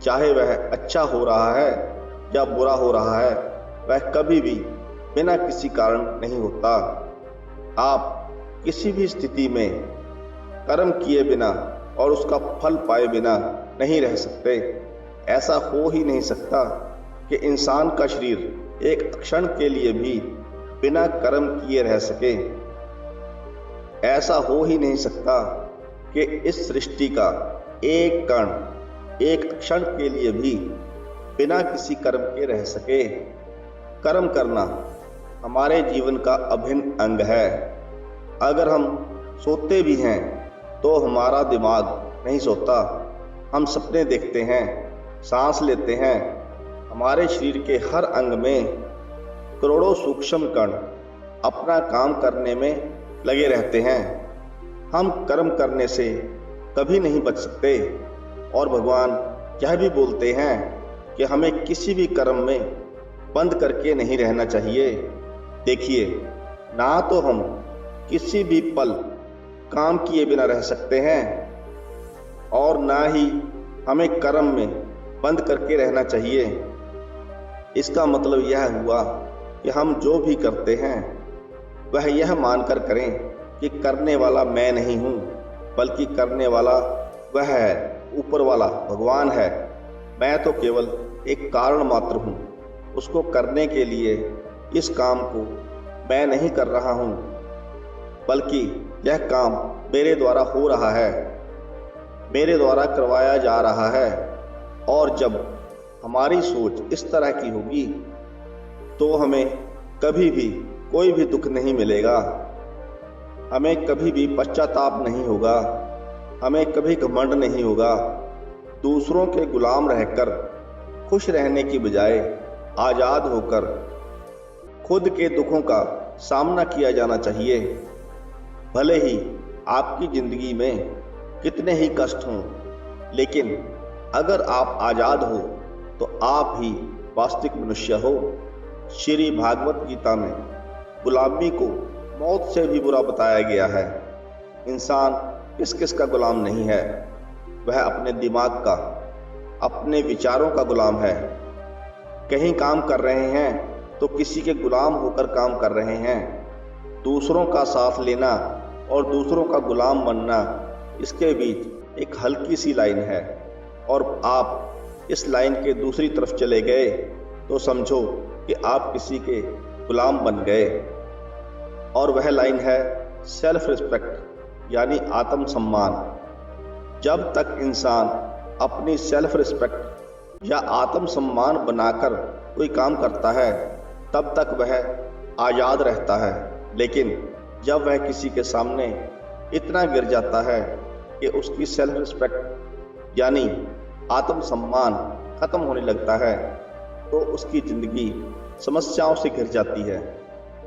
चाहे वह अच्छा हो रहा है या बुरा हो रहा है वह कभी भी बिना किसी कारण नहीं होता। आप किसी भी स्थिति में कर्म किए बिना और उसका फल पाए बिना नहीं रह सकते। ऐसा हो ही नहीं सकता कि इंसान का शरीर एक क्षण के लिए भी बिना कर्म किए रह सके। ऐसा हो ही नहीं सकता कि इस सृष्टि का एक कण एक क्षण के लिए भी बिना किसी कर्म के रह सके। कर्म करना हमारे जीवन का अभिन्न अंग है। अगर हम सोते भी हैं तो हमारा दिमाग नहीं सोता। हम सपने देखते हैं, सांस लेते हैं। हमारे शरीर के हर अंग में करोड़ों सूक्ष्म कण अपना काम करने में लगे रहते हैं। हम कर्म करने से कभी नहीं बच सकते और भगवान यह भी बोलते हैं कि हमें किसी भी कर्म में बंद करके नहीं रहना चाहिए। देखिए, ना तो हम किसी भी पल काम किए बिना रह सकते हैं और ना ही हमें कर्म में बंद करके रहना चाहिए। इसका मतलब यह हुआ कि हम जो भी करते हैं वह यह मानकर करें कि करने वाला मैं नहीं हूँ, बल्कि करने वाला वह है, ऊपर वाला भगवान है। मैं तो केवल एक कारण मात्र हूँ। उसको करने के लिए इस काम को मैं नहीं कर रहा हूँ, बल्कि यह काम मेरे द्वारा हो रहा है, मेरे द्वारा करवाया जा रहा है। और जब हमारी सोच इस तरह की होगी तो हमें कभी भी कोई भी दुख नहीं मिलेगा, हमें कभी भी पश्चाताप नहीं होगा, हमें कभी घमंड नहीं होगा। दूसरों के गुलाम रहकर खुश रहने की बजाय आज़ाद होकर खुद के दुखों का सामना किया जाना चाहिए। भले ही आपकी ज़िंदगी में कितने ही कष्ट हों, लेकिन अगर आप आज़ाद हो तो आप ही वास्तविक मनुष्य हो। श्री भागवत गीता में गुलामी को मौत से भी बुरा बताया गया है। इंसान किस किस का गुलाम नहीं है? वह अपने दिमाग का, अपने विचारों का गुलाम है। कहीं काम कर रहे हैं तो किसी के गुलाम होकर काम कर रहे हैं। दूसरों का साथ लेना और दूसरों का गुलाम बनना, इसके बीच एक हल्की सी लाइन है, और आप इस लाइन के दूसरी तरफ चले गए तो समझो कि आप किसी के गुलाम बन गए। और वह लाइन है सेल्फ रिस्पेक्ट, यानी आत्मसम्मान। जब तक इंसान अपनी सेल्फ रिस्पेक्ट या आत्मसम्मान बनाकर कोई काम करता है तब तक वह आज़ाद रहता है। लेकिन जब वह किसी के सामने इतना गिर जाता है कि उसकी सेल्फ रिस्पेक्ट यानी आत्मसम्मान खत्म होने लगता है तो उसकी ज़िंदगी समस्याओं से घिर जाती है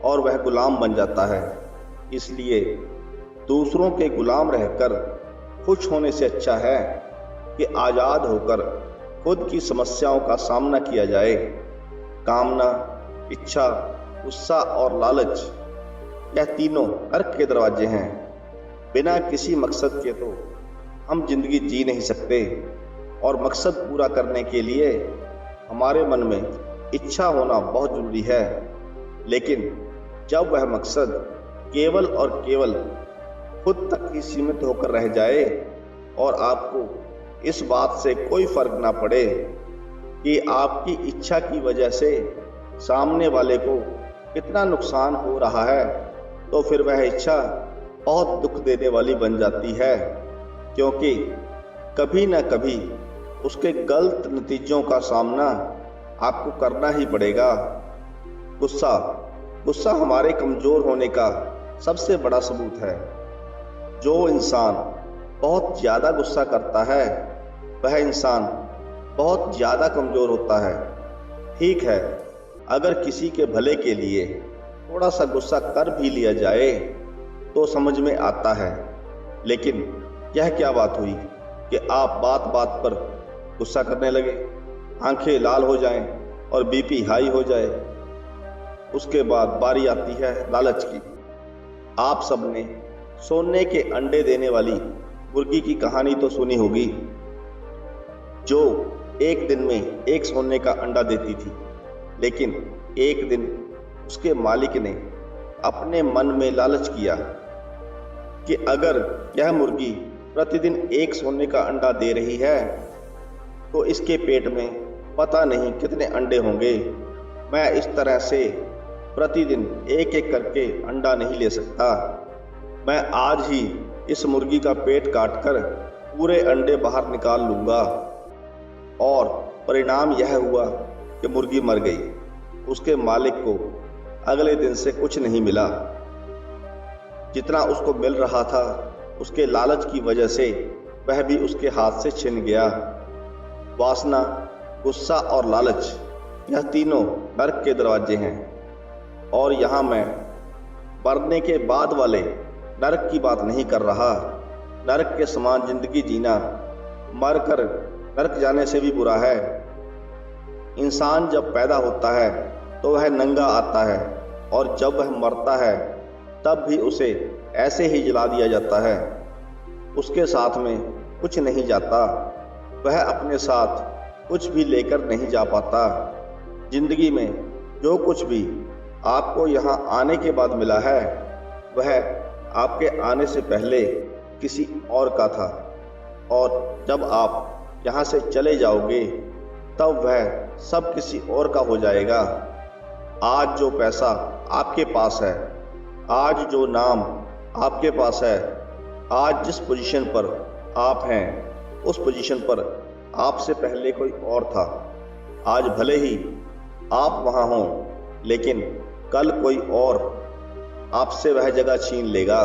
और वह गुलाम बन जाता है। इसलिए दूसरों के गुलाम रहकर खुश होने से अच्छा है कि आज़ाद होकर खुद की समस्याओं का सामना किया जाए। कामना, इच्छा, गुस्सा और लालच, यह तीनों नर्क के दरवाजे हैं। बिना किसी मकसद के तो हम जिंदगी जी नहीं सकते, और मकसद पूरा करने के लिए हमारे मन में इच्छा होना बहुत जरूरी है। लेकिन जब वह मकसद केवल और केवल खुद तक ही सीमित होकर रह जाए और आपको इस बात से कोई फर्क ना पड़े कि आपकी इच्छा की वजह से सामने वाले को कितना नुकसान हो रहा है, तो फिर वह इच्छा बहुत दुख देने वाली बन जाती है, क्योंकि कभी ना कभी उसके गलत नतीजों का सामना आपको करना ही पड़ेगा। गुस्सा हमारे कमज़ोर होने का सबसे बड़ा सबूत है। जो इंसान बहुत ज़्यादा गुस्सा करता है वह इंसान बहुत ज़्यादा कमज़ोर होता है। ठीक है, अगर किसी के भले के लिए थोड़ा सा गुस्सा कर भी लिया जाए तो समझ में आता है, लेकिन यह क्या बात हुई कि आप बात बात पर गुस्सा करने लगे, आंखें लाल हो जाएं और बीपी हाई हो जाए। उसके बाद बारी आती है लालच की। आप सबने सोने के अंडे देने वाली मुर्गी की कहानी तो सुनी होगी, जो एक दिन में एक सोने का अंडा देती थी, लेकिन एक दिन उसके मालिक ने अपने मन में लालच किया कि अगर यह मुर्गी प्रतिदिन एक सोने का अंडा दे रही है तो इसके पेट में पता नहीं कितने अंडे होंगे। मैं इस तरह से प्रतिदिन एक एक करके अंडा नहीं ले सकता। मैं आज ही इस मुर्गी का पेट काटकर पूरे अंडे बाहर निकाल लूँगा। और परिणाम यह हुआ कि मुर्गी मर गई। उसके मालिक को अगले दिन से कुछ नहीं मिला। जितना उसको मिल रहा था उसके लालच की वजह से वह भी उसके हाथ से छिन गया। वासना, गुस्सा और लालच, यह तीनों नरक के दरवाजे हैं। और यहाँ मैं मरने के बाद वाले नरक की बात नहीं कर रहा। नरक के समान जिंदगी जीना मरकर नरक जाने से भी बुरा है। इंसान जब पैदा होता है तो वह नंगा आता है, और जब वह मरता है तब भी उसे ऐसे ही जला दिया जाता है। उसके साथ में कुछ नहीं जाता। वह अपने साथ कुछ भी लेकर नहीं जा पाता। जिंदगी में जो कुछ भी आपको यहाँ आने के बाद मिला है वह आपके आने से पहले किसी और का था, और जब आप यहाँ से चले जाओगे तब वह सब किसी और का हो जाएगा। आज जो पैसा आपके पास है, आज जो नाम आपके पास है, आज जिस पोजीशन पर आप हैं, उस पोजीशन पर आपसे पहले कोई और था। आज भले ही आप वहाँ हों, लेकिन कल कोई और आपसे वह जगह छीन लेगा।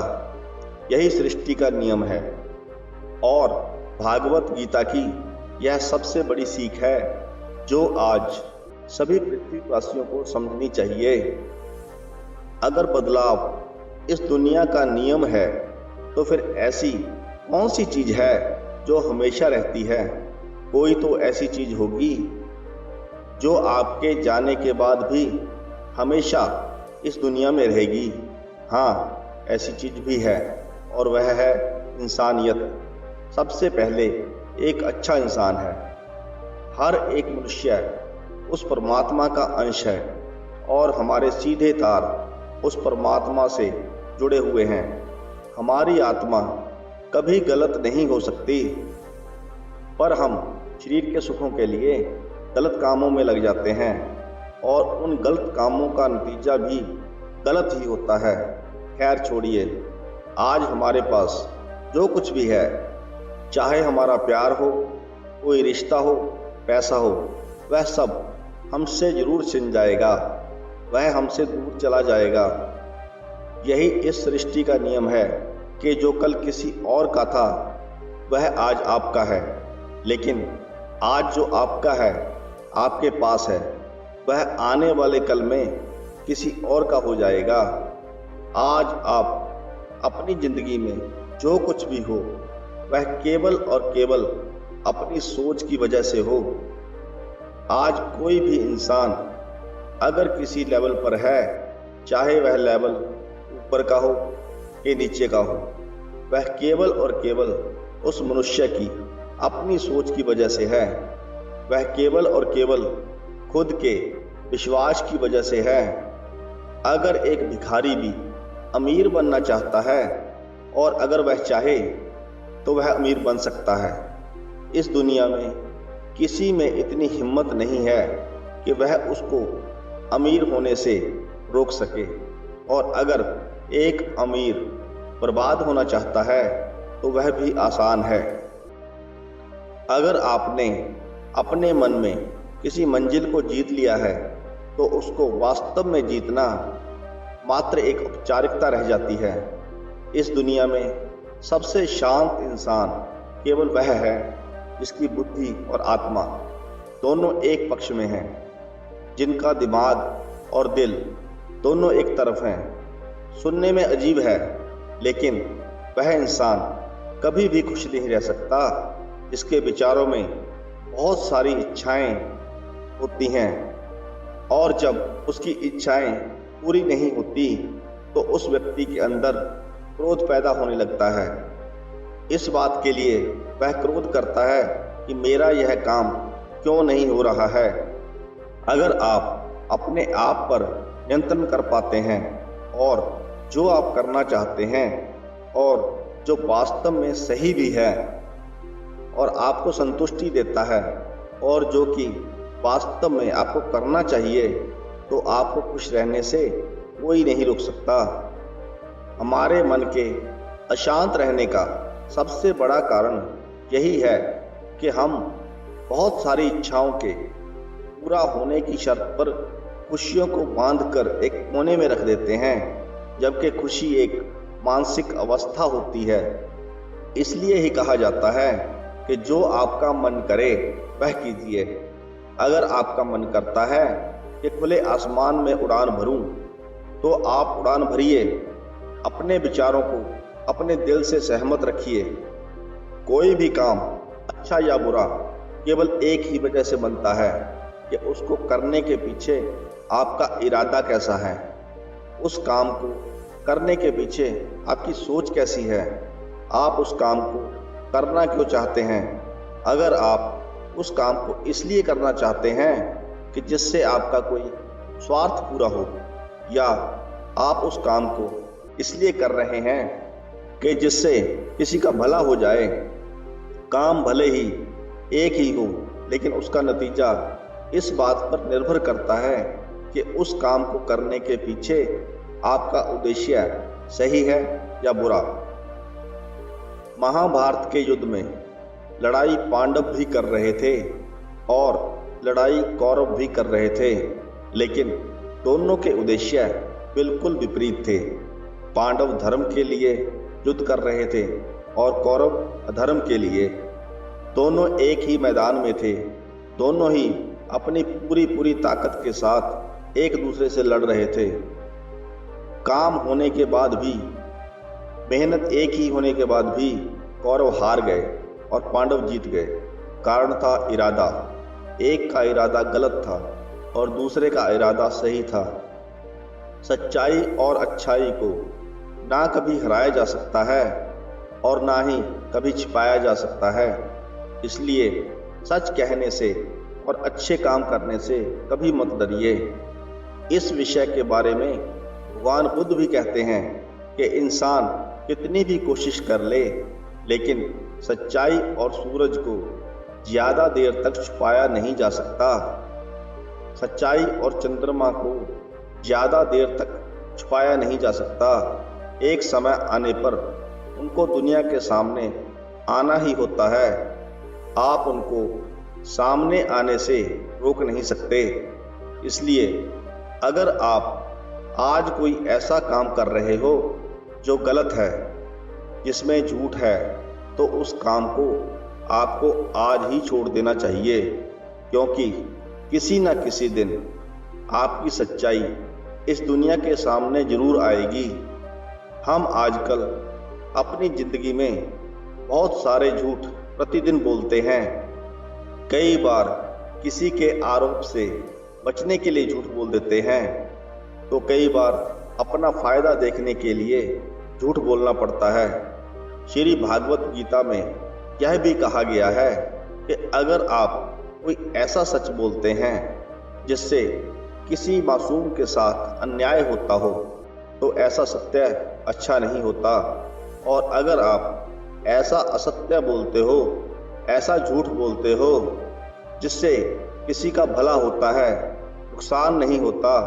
यही सृष्टि का नियम है, और भागवत गीता की यह सबसे बड़ी सीख है जो आज सभी पृथ्वीवासियों को समझनी चाहिए। अगर बदलाव इस दुनिया का नियम है तो फिर ऐसी कौन सी चीज है जो हमेशा रहती है? कोई तो ऐसी चीज होगी जो आपके जाने के बाद भी हमेशा इस दुनिया में रहेगी। हाँ, ऐसी चीज भी है, और वह है इंसानियत। सबसे पहले एक अच्छा इंसान है। हर एक मनुष्य उस परमात्मा का अंश है, और हमारे सीधे तार उस परमात्मा से जुड़े हुए हैं। हमारी आत्मा कभी गलत नहीं हो सकती, पर हम शरीर के सुखों के लिए गलत कामों में लग जाते हैं, और उन गलत कामों का नतीजा भी गलत ही होता है। खैर छोड़िए, आज हमारे पास जो कुछ भी है, चाहे हमारा प्यार हो, कोई रिश्ता हो, पैसा हो, वह सब हमसे जरूर छिन जाएगा। वह हमसे दूर चला जाएगा। यही इस सृष्टि का नियम है कि जो कल किसी और का था वह आज आपका है, लेकिन आज जो आपका है, आपके पास है, वह आने वाले कल में किसी और का हो जाएगा। आज आप अपनी जिंदगी में जो कुछ भी हो वह केवल और केवल अपनी सोच की वजह से हो। आज कोई भी इंसान अगर किसी लेवल पर है, चाहे वह लेवल ऊपर का हो कि नीचे का हो, वह केवल और केवल उस मनुष्य की अपनी सोच की वजह से है। वह केवल और केवल खुद के विश्वास की वजह से है। अगर एक भिखारी भी अमीर बनना चाहता है, और अगर वह चाहे तो वह अमीर बन सकता है। इस दुनिया में किसी में इतनी हिम्मत नहीं है कि वह उसको अमीर होने से रोक सके। और अगर एक अमीर बर्बाद होना चाहता है तो वह भी आसान है। अगर आपने अपने मन में किसी मंजिल को जीत लिया है तो उसको वास्तव में जीतना मात्र एक औपचारिकता रह जाती है। इस दुनिया में सबसे शांत इंसान केवल वह है जिसकी बुद्धि और आत्मा दोनों एक पक्ष में हैं, जिनका दिमाग और दिल दोनों एक तरफ हैं। सुनने में अजीब है, लेकिन वह इंसान कभी भी खुश नहीं रह सकता जिसके विचारों में बहुत सारी इच्छाएं होती हैं, और जब उसकी इच्छाएं पूरी नहीं होती तो उस व्यक्ति के अंदर क्रोध पैदा होने लगता है। इस बात के लिए वह क्रोध करता है कि मेरा यह काम क्यों नहीं हो रहा है। अगर आप अपने आप पर नियंत्रण कर पाते हैं और जो आप करना चाहते हैं और जो वास्तव में सही भी है और आपको संतुष्टि देता है और जो कि वास्तव में आपको करना चाहिए, तो आपको खुश रहने से कोई नहीं रोक सकता। हमारे मन के अशांत रहने का सबसे बड़ा कारण यही है कि हम बहुत सारी इच्छाओं के पूरा होने की शर्त पर खुशियों को बांधकर एक कोने में रख देते हैं, जबकि खुशी एक मानसिक अवस्था होती है। इसलिए ही कहा जाता है कि जो आपका मन करे वह कीजिए। अगर आपका मन करता है कि खुले आसमान में उड़ान भरूं, तो आप उड़ान भरिए। अपने विचारों को अपने दिल से सहमत रखिए। कोई भी काम अच्छा या बुरा केवल एक ही वजह से बनता है कि उसको करने के पीछे आपका इरादा कैसा है, उस काम को करने के पीछे आपकी सोच कैसी है, आप उस काम को करना क्यों चाहते हैं। अगर आप उस काम को इसलिए करना चाहते हैं कि जिससे आपका कोई स्वार्थ पूरा हो, या आप उस काम को इसलिए कर रहे हैं कि जिससे किसी का भला हो जाए, काम भले ही एक ही हो लेकिन उसका नतीजा इस बात पर निर्भर करता है कि उस काम को करने के पीछे आपका उद्देश्य सही है या बुरा। महाभारत के युद्ध में लड़ाई पांडव भी कर रहे थे और लड़ाई कौरव भी कर रहे थे, लेकिन दोनों के उद्देश्य बिल्कुल विपरीत थे। पांडव धर्म के लिए युद्ध कर रहे थे और कौरव अधर्म के लिए। दोनों एक ही मैदान में थे, दोनों ही अपनी पूरी ताकत के साथ एक दूसरे से लड़ रहे थे। काम होने के बाद भी, मेहनत एक ही होने के बाद भी कौरव हार गए और पांडव जीत गए। कारण था इरादा। एक का इरादा गलत था और दूसरे का इरादा सही था। सच्चाई और अच्छाई को ना कभी हराया जा सकता है और ना ही कभी छिपाया जा सकता है। इसलिए सच कहने से और अच्छे काम करने से कभी मत डरिए। इस विषय के बारे में भगवान बुद्ध भी कहते हैं कि इंसान कितनी भी कोशिश कर ले, लेकिन सच्चाई और सूरज को ज़्यादा देर तक छुपाया नहीं जा सकता। सच्चाई और चंद्रमा को ज़्यादा देर तक छुपाया नहीं जा सकता। एक समय आने पर उनको दुनिया के सामने आना ही होता है। आप उनको सामने आने से रोक नहीं सकते। इसलिए अगर आप आज कोई ऐसा काम कर रहे हो जो गलत है, जिसमें झूठ है, तो उस काम को आपको आज ही छोड़ देना चाहिए, क्योंकि किसी न किसी दिन आपकी सच्चाई इस दुनिया के सामने जरूर आएगी। हम आजकल अपनी जिंदगी में बहुत सारे झूठ प्रतिदिन बोलते हैं। कई बार किसी के आरोप से बचने के लिए झूठ बोल देते हैं, तो कई बार अपना फायदा देखने के लिए झूठ बोलना पड़ता है। श्री भागवत गीता में यह भी कहा गया है कि अगर आप कोई ऐसा सच बोलते हैं जिससे किसी मासूम के साथ अन्याय होता हो, तो ऐसा सत्य अच्छा नहीं होता। और अगर आप ऐसा असत्य बोलते हो, ऐसा झूठ बोलते हो जिससे किसी का भला होता है, नुकसान नहीं होता,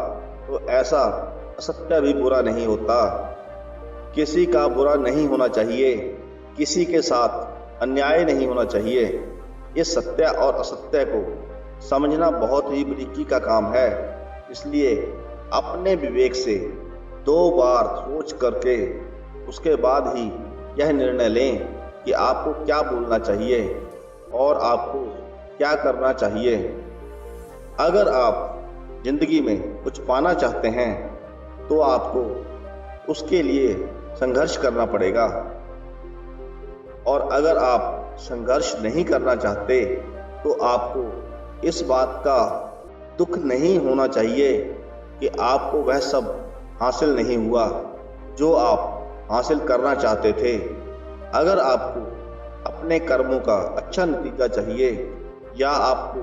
तो ऐसा असत्य भी बुरा नहीं होता। किसी का बुरा नहीं होना चाहिए, किसी के साथ अन्याय नहीं होना चाहिए। इस सत्य और असत्य को समझना बहुत ही बारीकी का काम है। इसलिए अपने विवेक से 2 बार सोच करके उसके बाद ही यह निर्णय लें कि आपको क्या बोलना चाहिए और आपको क्या करना चाहिए। अगर आप जिंदगी में कुछ पाना चाहते हैं, तो आपको उसके लिए संघर्ष करना पड़ेगा। और अगर आप संघर्ष नहीं करना चाहते, तो आपको इस बात का दुख नहीं होना चाहिए कि आपको वह सब हासिल नहीं हुआ जो आप हासिल करना चाहते थे। अगर आपको अपने कर्मों का अच्छा नतीजा चाहिए, या आपको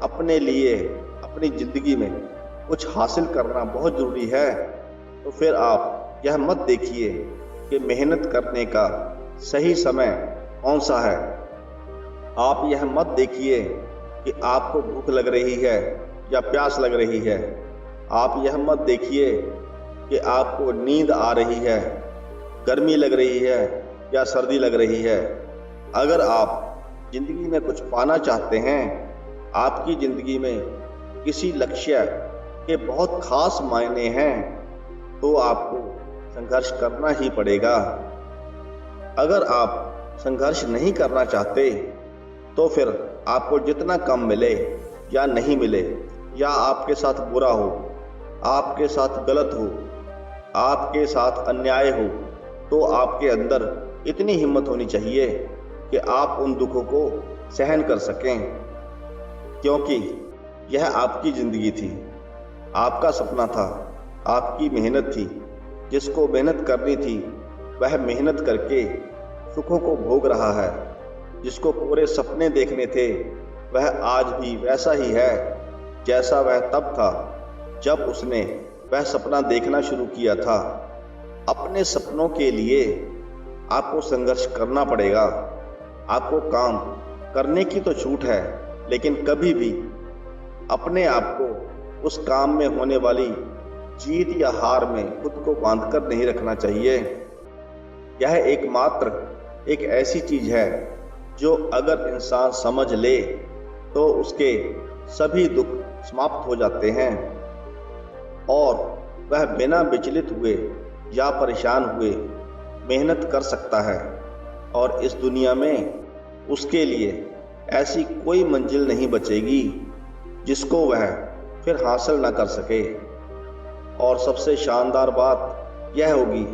अपने लिए अपनी जिंदगी में कुछ हासिल करना बहुत ज़रूरी है, तो फिर आप यह मत देखिए कि मेहनत करने का सही समय कौन सा है। आप यह मत देखिए कि आपको भूख लग रही है या प्यास लग रही है। आप यह मत देखिए कि आपको नींद आ रही है, गर्मी लग रही है या सर्दी लग रही है। अगर आप जिंदगी में कुछ पाना चाहते हैं, आपकी जिंदगी में किसी लक्ष्य के बहुत खास मायने हैं, तो आपको संघर्ष करना ही पड़ेगा। अगर आप संघर्ष नहीं करना चाहते, तो फिर आपको जितना कम मिले या नहीं मिले, या आपके साथ बुरा हो, आपके साथ गलत हो, आपके साथ अन्याय हो, तो आपके अंदर इतनी हिम्मत होनी चाहिए कि आप उन दुखों को सहन कर सकें, क्योंकि यह आपकी ज़िंदगी थी, आपका सपना था, आपकी मेहनत थी। जिसको मेहनत करनी थी वह मेहनत करके सुखों को भोग रहा है। जिसको पूरे सपने देखने थे वह आज भी वैसा ही है जैसा वह तब था जब उसने वह सपना देखना शुरू किया था। अपने सपनों के लिए आपको संघर्ष करना पड़ेगा। आपको काम करने की तो छूट है, लेकिन कभी भी अपने आप को उस काम में होने वाली जीत या हार में खुद को बांधकर नहीं रखना चाहिए। यह एकमात्र एक ऐसी चीज है जो अगर इंसान समझ ले तो उसके सभी दुख समाप्त हो जाते हैं और वह बिना विचलित हुए या परेशान हुए मेहनत कर सकता है। और इस दुनिया में उसके लिए ऐसी कोई मंजिल नहीं बचेगी जिसको वह फिर हासिल न कर सके। और सबसे शानदार बात यह होगी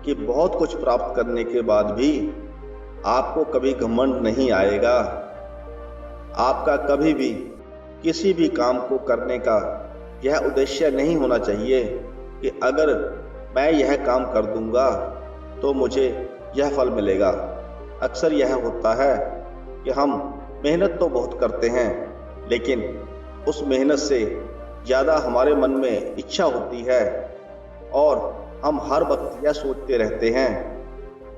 कि बहुत कुछ प्राप्त करने के बाद भी आपको कभी घमंड नहीं आएगा। आपका कभी भी किसी भी काम को करने का यह उद्देश्य नहीं होना चाहिए कि अगर मैं यह काम कर दूंगा तो मुझे यह फल मिलेगा। अक्सर यह होता है कि हम मेहनत तो बहुत करते हैं, लेकिन उस मेहनत से ज़्यादा हमारे मन में इच्छा होती है और हम हर वक्त यह सोचते रहते हैं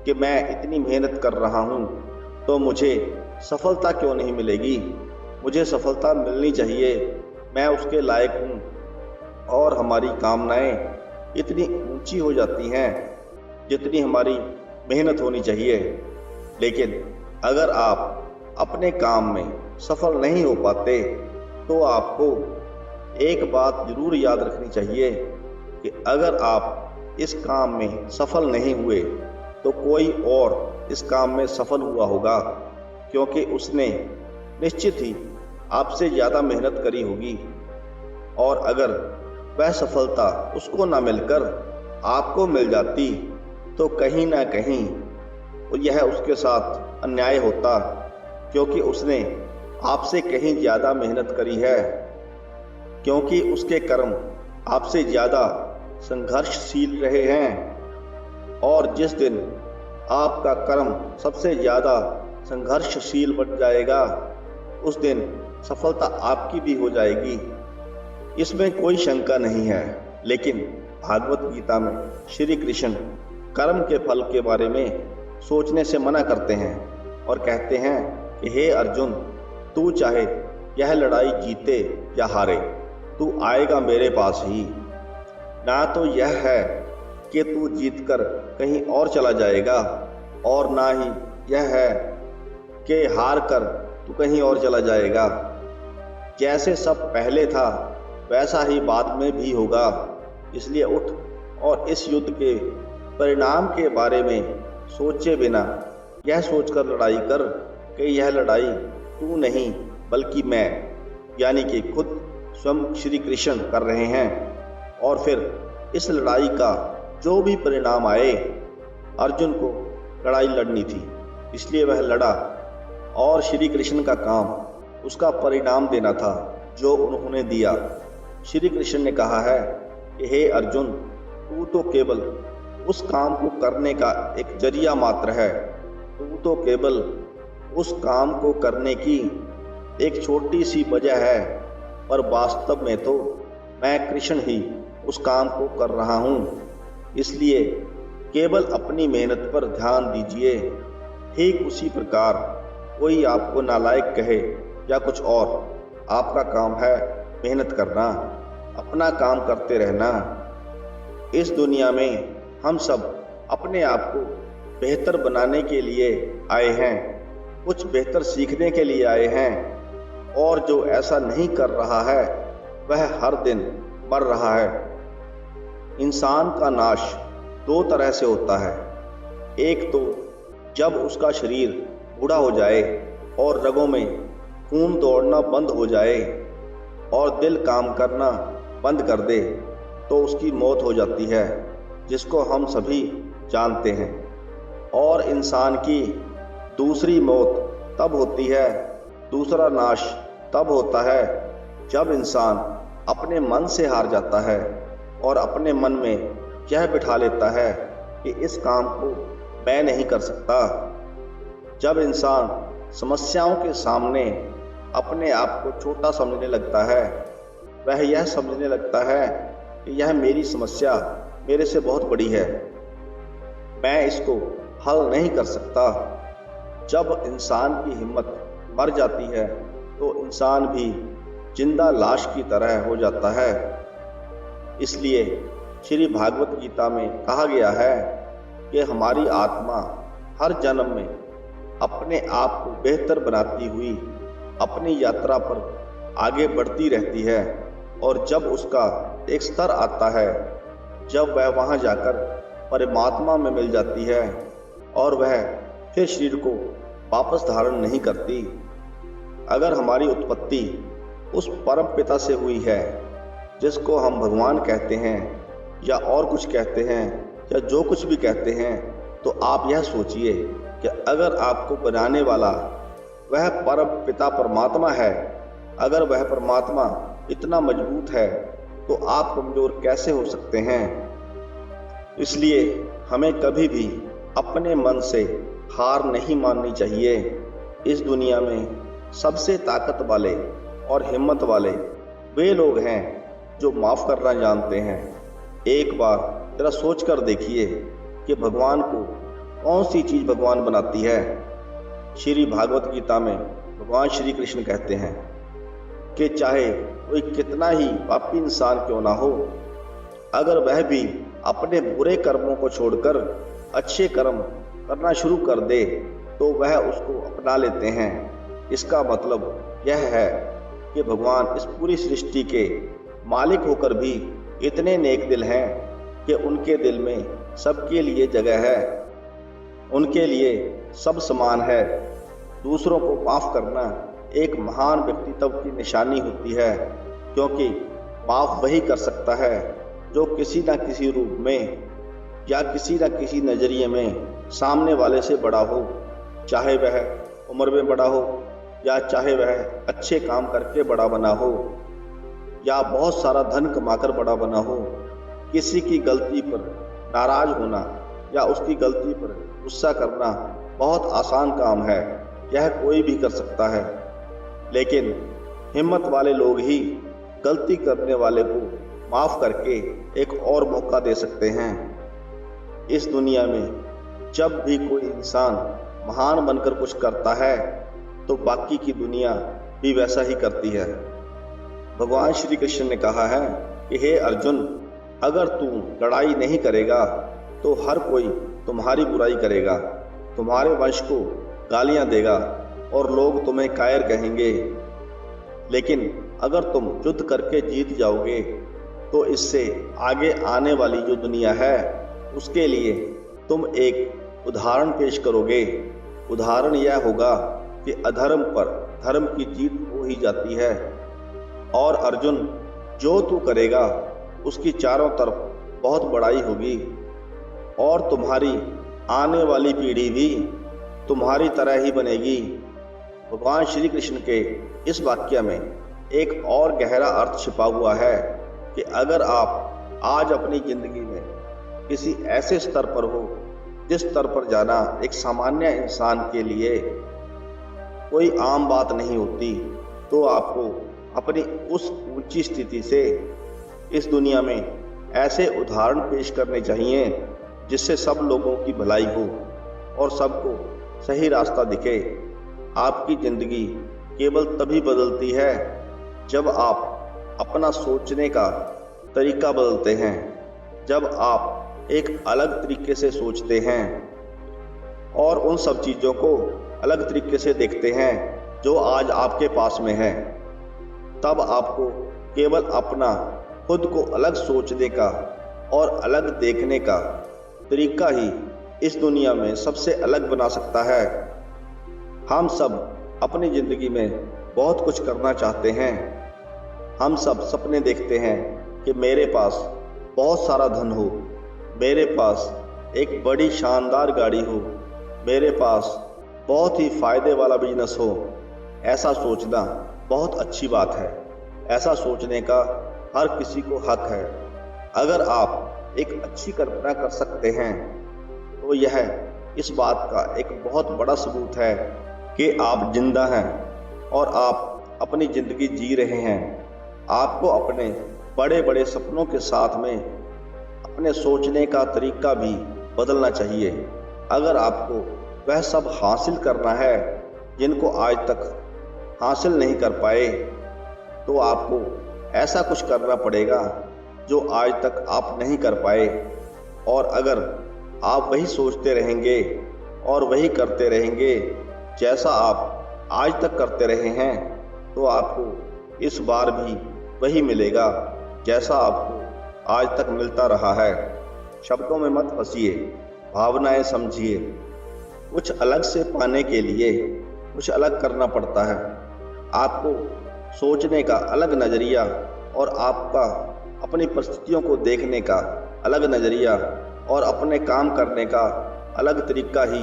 कि मैं इतनी मेहनत कर रहा हूँ तो मुझे सफलता क्यों नहीं मिलेगी। मुझे सफलता मिलनी चाहिए, मैं उसके लायक हूँ। और हमारी कामनाएं इतनी ऊंची हो जाती हैं जितनी हमारी मेहनत होनी चाहिए। लेकिन अगर आप अपने काम में सफल नहीं हो पाते तो आपको एक बात जरूर याद रखनी चाहिए कि अगर आप इस काम में सफल नहीं हुए तो कोई और इस काम में सफल हुआ होगा, क्योंकि उसने निश्चित ही आपसे ज़्यादा मेहनत करी होगी। और अगर वह सफलता उसको ना मिलकर आपको मिल जाती तो कहीं ना कहीं यह उसके साथ अन्याय होता, क्योंकि उसने आपसे कहीं ज़्यादा मेहनत करी है, क्योंकि उसके कर्म आपसे ज़्यादा संघर्षशील रहे हैं। और जिस दिन आपका कर्म सबसे ज़्यादा संघर्षशील बन जाएगा उस दिन सफलता आपकी भी हो जाएगी, इसमें कोई शंका नहीं है। लेकिन भागवत गीता में श्री कृष्ण कर्म के फल के बारे में सोचने से मना करते हैं और कहते हैं कि हे अर्जुन, तू चाहे यह लड़ाई जीते या हारे, तू आएगा मेरे पास ही। ना तो यह है कि तू जीतकर कहीं और चला जाएगा और ना ही यह है कि हार कर तू कहीं और चला जाएगा। जैसे सब पहले था वैसा ही बाद में भी होगा। इसलिए उठ और इस युद्ध के परिणाम के बारे में सोचे बिना यह सोचकर लड़ाई कर कि यह लड़ाई तू नहीं बल्कि मैं, यानी कि खुद स्वयं श्री कृष्ण कर रहे हैं। और फिर इस लड़ाई का जो भी परिणाम आए, अर्जुन को लड़ाई लड़नी थी, इसलिए वह लड़ा और श्री कृष्ण का काम उसका परिणाम देना था जो उन्होंने दिया। श्री कृष्ण ने कहा है कि हे अर्जुन, तू तो केवल उस काम को करने का एक जरिया मात्र है। तू तो केवल उस काम को करने की एक छोटी सी वजह है, पर वास्तव में तो मैं कृष्ण ही उस काम को कर रहा हूँ। इसलिए केवल अपनी मेहनत पर ध्यान दीजिए। ठीक उसी प्रकार कोई आपको नालायक कहे या कुछ और, आपका काम है मेहनत करना, अपना काम करते रहना। इस दुनिया में हम सब अपने आप को बेहतर बनाने के लिए आए हैं, कुछ बेहतर सीखने के लिए आए हैं, और जो ऐसा नहीं कर रहा है वह हर दिन मर रहा है। इंसान का नाश दो तरह से होता है। एक तो जब उसका शरीर बूढ़ा हो जाए और रगों में खून दौड़ना बंद हो जाए और दिल काम करना बंद कर दे, तो उसकी मौत हो जाती है, जिसको हम सभी जानते हैं। और इंसान की दूसरी मौत तब होती है, दूसरा नाश तब होता है, जब इंसान अपने मन से हार जाता है और अपने मन में यह बिठा लेता है कि इस काम को मैं नहीं कर सकता। जब इंसान समस्याओं के सामने अपने आप को छोटा समझने लगता है, वह यह समझने लगता है कि यह मेरी समस्या मेरे से बहुत बड़ी है, मैं इसको हल नहीं कर सकता। जब इंसान की हिम्मत मर जाती है तो इंसान भी जिंदा लाश की तरह हो जाता है। इसलिए श्री भागवत गीता में कहा गया है कि हमारी आत्मा हर जन्म में अपने आप को बेहतर बनाती हुई अपनी यात्रा पर आगे बढ़ती रहती है, और जब उसका एक स्तर आता है, जब वह वहां जाकर परमात्मा में मिल जाती है और वह फिर शरीर को वापस धारण नहीं करती। अगर हमारी उत्पत्ति उस परम पिता से हुई है, जिसको हम भगवान कहते हैं या और कुछ कहते हैं या जो कुछ भी कहते हैं, तो आप यह सोचिए कि अगर आपको बनाने वाला वह परम पिता परमात्मा है, अगर वह परमात्मा इतना मजबूत है, तो आप कमजोर कैसे हो सकते हैं। इसलिए हमें कभी भी अपने मन से हार नहीं माननी चाहिए। इस दुनिया में सबसे ताकत वाले और हिम्मत वाले वे लोग हैं जो माफ़ करना जानते हैं। एक बार जरा सोच कर देखिए कि भगवान को कौन सी चीज़ भगवान बनाती है। श्री भागवत गीता में भगवान श्री कृष्ण कहते हैं कि चाहे कोई कितना ही पापी इंसान क्यों ना हो, अगर वह भी अपने बुरे कर्मों को छोड़कर अच्छे कर्म करना शुरू कर दे, तो वह उसको अपना लेते हैं। इसका मतलब यह है कि भगवान इस पूरी सृष्टि के मालिक होकर भी इतने नेक दिल हैं कि उनके दिल में सबके लिए जगह है, उनके लिए सब समान है। दूसरों को माफ़ करना एक महान व्यक्तित्व की निशानी होती है, क्योंकि माफ़ वही कर सकता है जो किसी न किसी रूप में या किसी न किसी नज़रिए में सामने वाले से बड़ा हो, चाहे वह उम्र में बड़ा हो या चाहे वह अच्छे काम करके बड़ा बना हो या बहुत सारा धन कमाकर बड़ा बना हो। किसी की गलती पर नाराज होना या उसकी गलती पर गुस्सा करना बहुत आसान काम है, यह कोई भी कर सकता है। लेकिन हिम्मत वाले लोग ही गलती करने वाले को माफ़ करके एक और मौका दे सकते हैं। इस दुनिया में जब भी कोई इंसान महान बनकर कुछ करता है, तो बाकी की दुनिया भी वैसा ही करती है। भगवान श्री कृष्ण ने कहा है कि हे अर्जुन, अगर तू लड़ाई नहीं करेगा तो हर कोई तुम्हारी बुराई करेगा, तुम्हारे वंश को गालियां देगा और लोग तुम्हें कायर कहेंगे। लेकिन अगर तुम युद्ध करके जीत जाओगे, तो इससे आगे आने वाली जो दुनिया है उसके लिए तुम एक उदाहरण पेश करोगे। उदाहरण यह होगा कि अधर्म पर धर्म की जीत हो ही जाती है। और अर्जुन, जो तू करेगा उसकी चारों तरफ बहुत बड़ाई होगी, और तुम्हारी आने वाली पीढ़ी भी तुम्हारी तरह ही बनेगी। भगवान श्री कृष्ण के इस वाक्य में एक और गहरा अर्थ छिपा हुआ है कि अगर आप आज अपनी जिंदगी में किसी ऐसे स्तर पर हो जिस स्तर पर जाना एक सामान्य इंसान के लिए कोई आम बात नहीं होती, तो आपको अपनी उस ऊंची स्थिति से इस दुनिया में ऐसे उदाहरण पेश करने चाहिए जिससे सब लोगों की भलाई हो और सबको सही रास्ता दिखे। आपकी जिंदगी केवल तभी बदलती है जब आप अपना सोचने का तरीका बदलते हैं, जब आप एक अलग तरीके से सोचते हैं और उन सब चीज़ों को अलग तरीके से देखते हैं जो आज आपके पास में है। तब आपको केवल अपना खुद को अलग सोचने का और अलग देखने का तरीका ही इस दुनिया में सबसे अलग बना सकता है। हम सब अपनी ज़िंदगी में बहुत कुछ करना चाहते हैं। हम सब सपने देखते हैं कि मेरे पास बहुत सारा धन हो, मेरे पास एक बड़ी शानदार गाड़ी हो, मेरे पास बहुत ही फ़ायदे वाला बिजनेस हो। ऐसा सोचना बहुत अच्छी बात है। ऐसा सोचने का हर किसी को हक है। अगर आप एक अच्छी कल्पना कर सकते हैं तो यह इस बात का एक बहुत बड़ा सबूत है कि आप जिंदा हैं और आप अपनी ज़िंदगी जी रहे हैं। आपको अपने बड़े बड़े सपनों के साथ में अपने सोचने का तरीका भी बदलना चाहिए। अगर आपको वह सब हासिल करना है जिनको आज तक हासिल नहीं कर पाए, तो आपको ऐसा कुछ करना पड़ेगा जो आज तक आप नहीं कर पाए। और अगर आप वही सोचते रहेंगे और वही करते रहेंगे जैसा आप आज तक करते रहे हैं, तो आपको इस बार भी वही मिलेगा जैसा आपको आज तक मिलता रहा है। शब्दों में मत फंसिए, भावनाएं समझिए। कुछ अलग से पाने के लिए कुछ अलग करना पड़ता है। आपको सोचने का अलग नज़रिया और आपका अपनी परिस्थितियों को देखने का अलग नज़रिया और अपने काम करने का अलग तरीका ही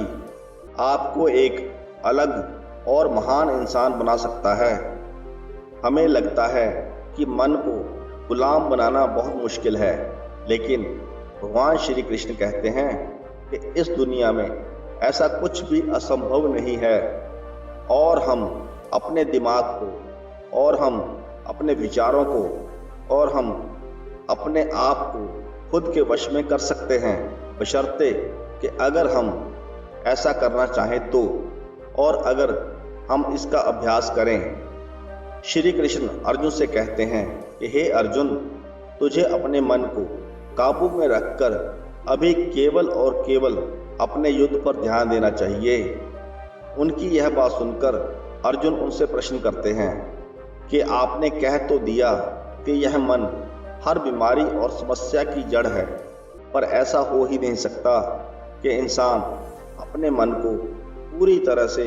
आपको एक अलग और महान इंसान बना सकता है। हमें लगता है कि मन को गुलाम बनाना बहुत मुश्किल है, लेकिन भगवान श्री कृष्ण कहते हैं कि इस दुनिया में ऐसा कुछ भी असंभव नहीं है। और हम अपने दिमाग को और हम अपने विचारों को और हम अपने आप को खुद के वश में कर सकते हैं, बशर्ते कि अगर हम ऐसा करना चाहें तो, और अगर हम इसका अभ्यास करें। श्री कृष्ण अर्जुन से कहते हैं कि हे अर्जुन, तुझे अपने मन को काबू में रखकर अभी केवल और केवल अपने युद्ध पर ध्यान देना चाहिए। उनकी यह बात सुनकर अर्जुन उनसे प्रश्न करते हैं कि आपने कह तो दिया कि यह मन हर बीमारी और समस्या की जड़ है, पर ऐसा हो ही नहीं सकता कि इंसान अपने मन को पूरी तरह से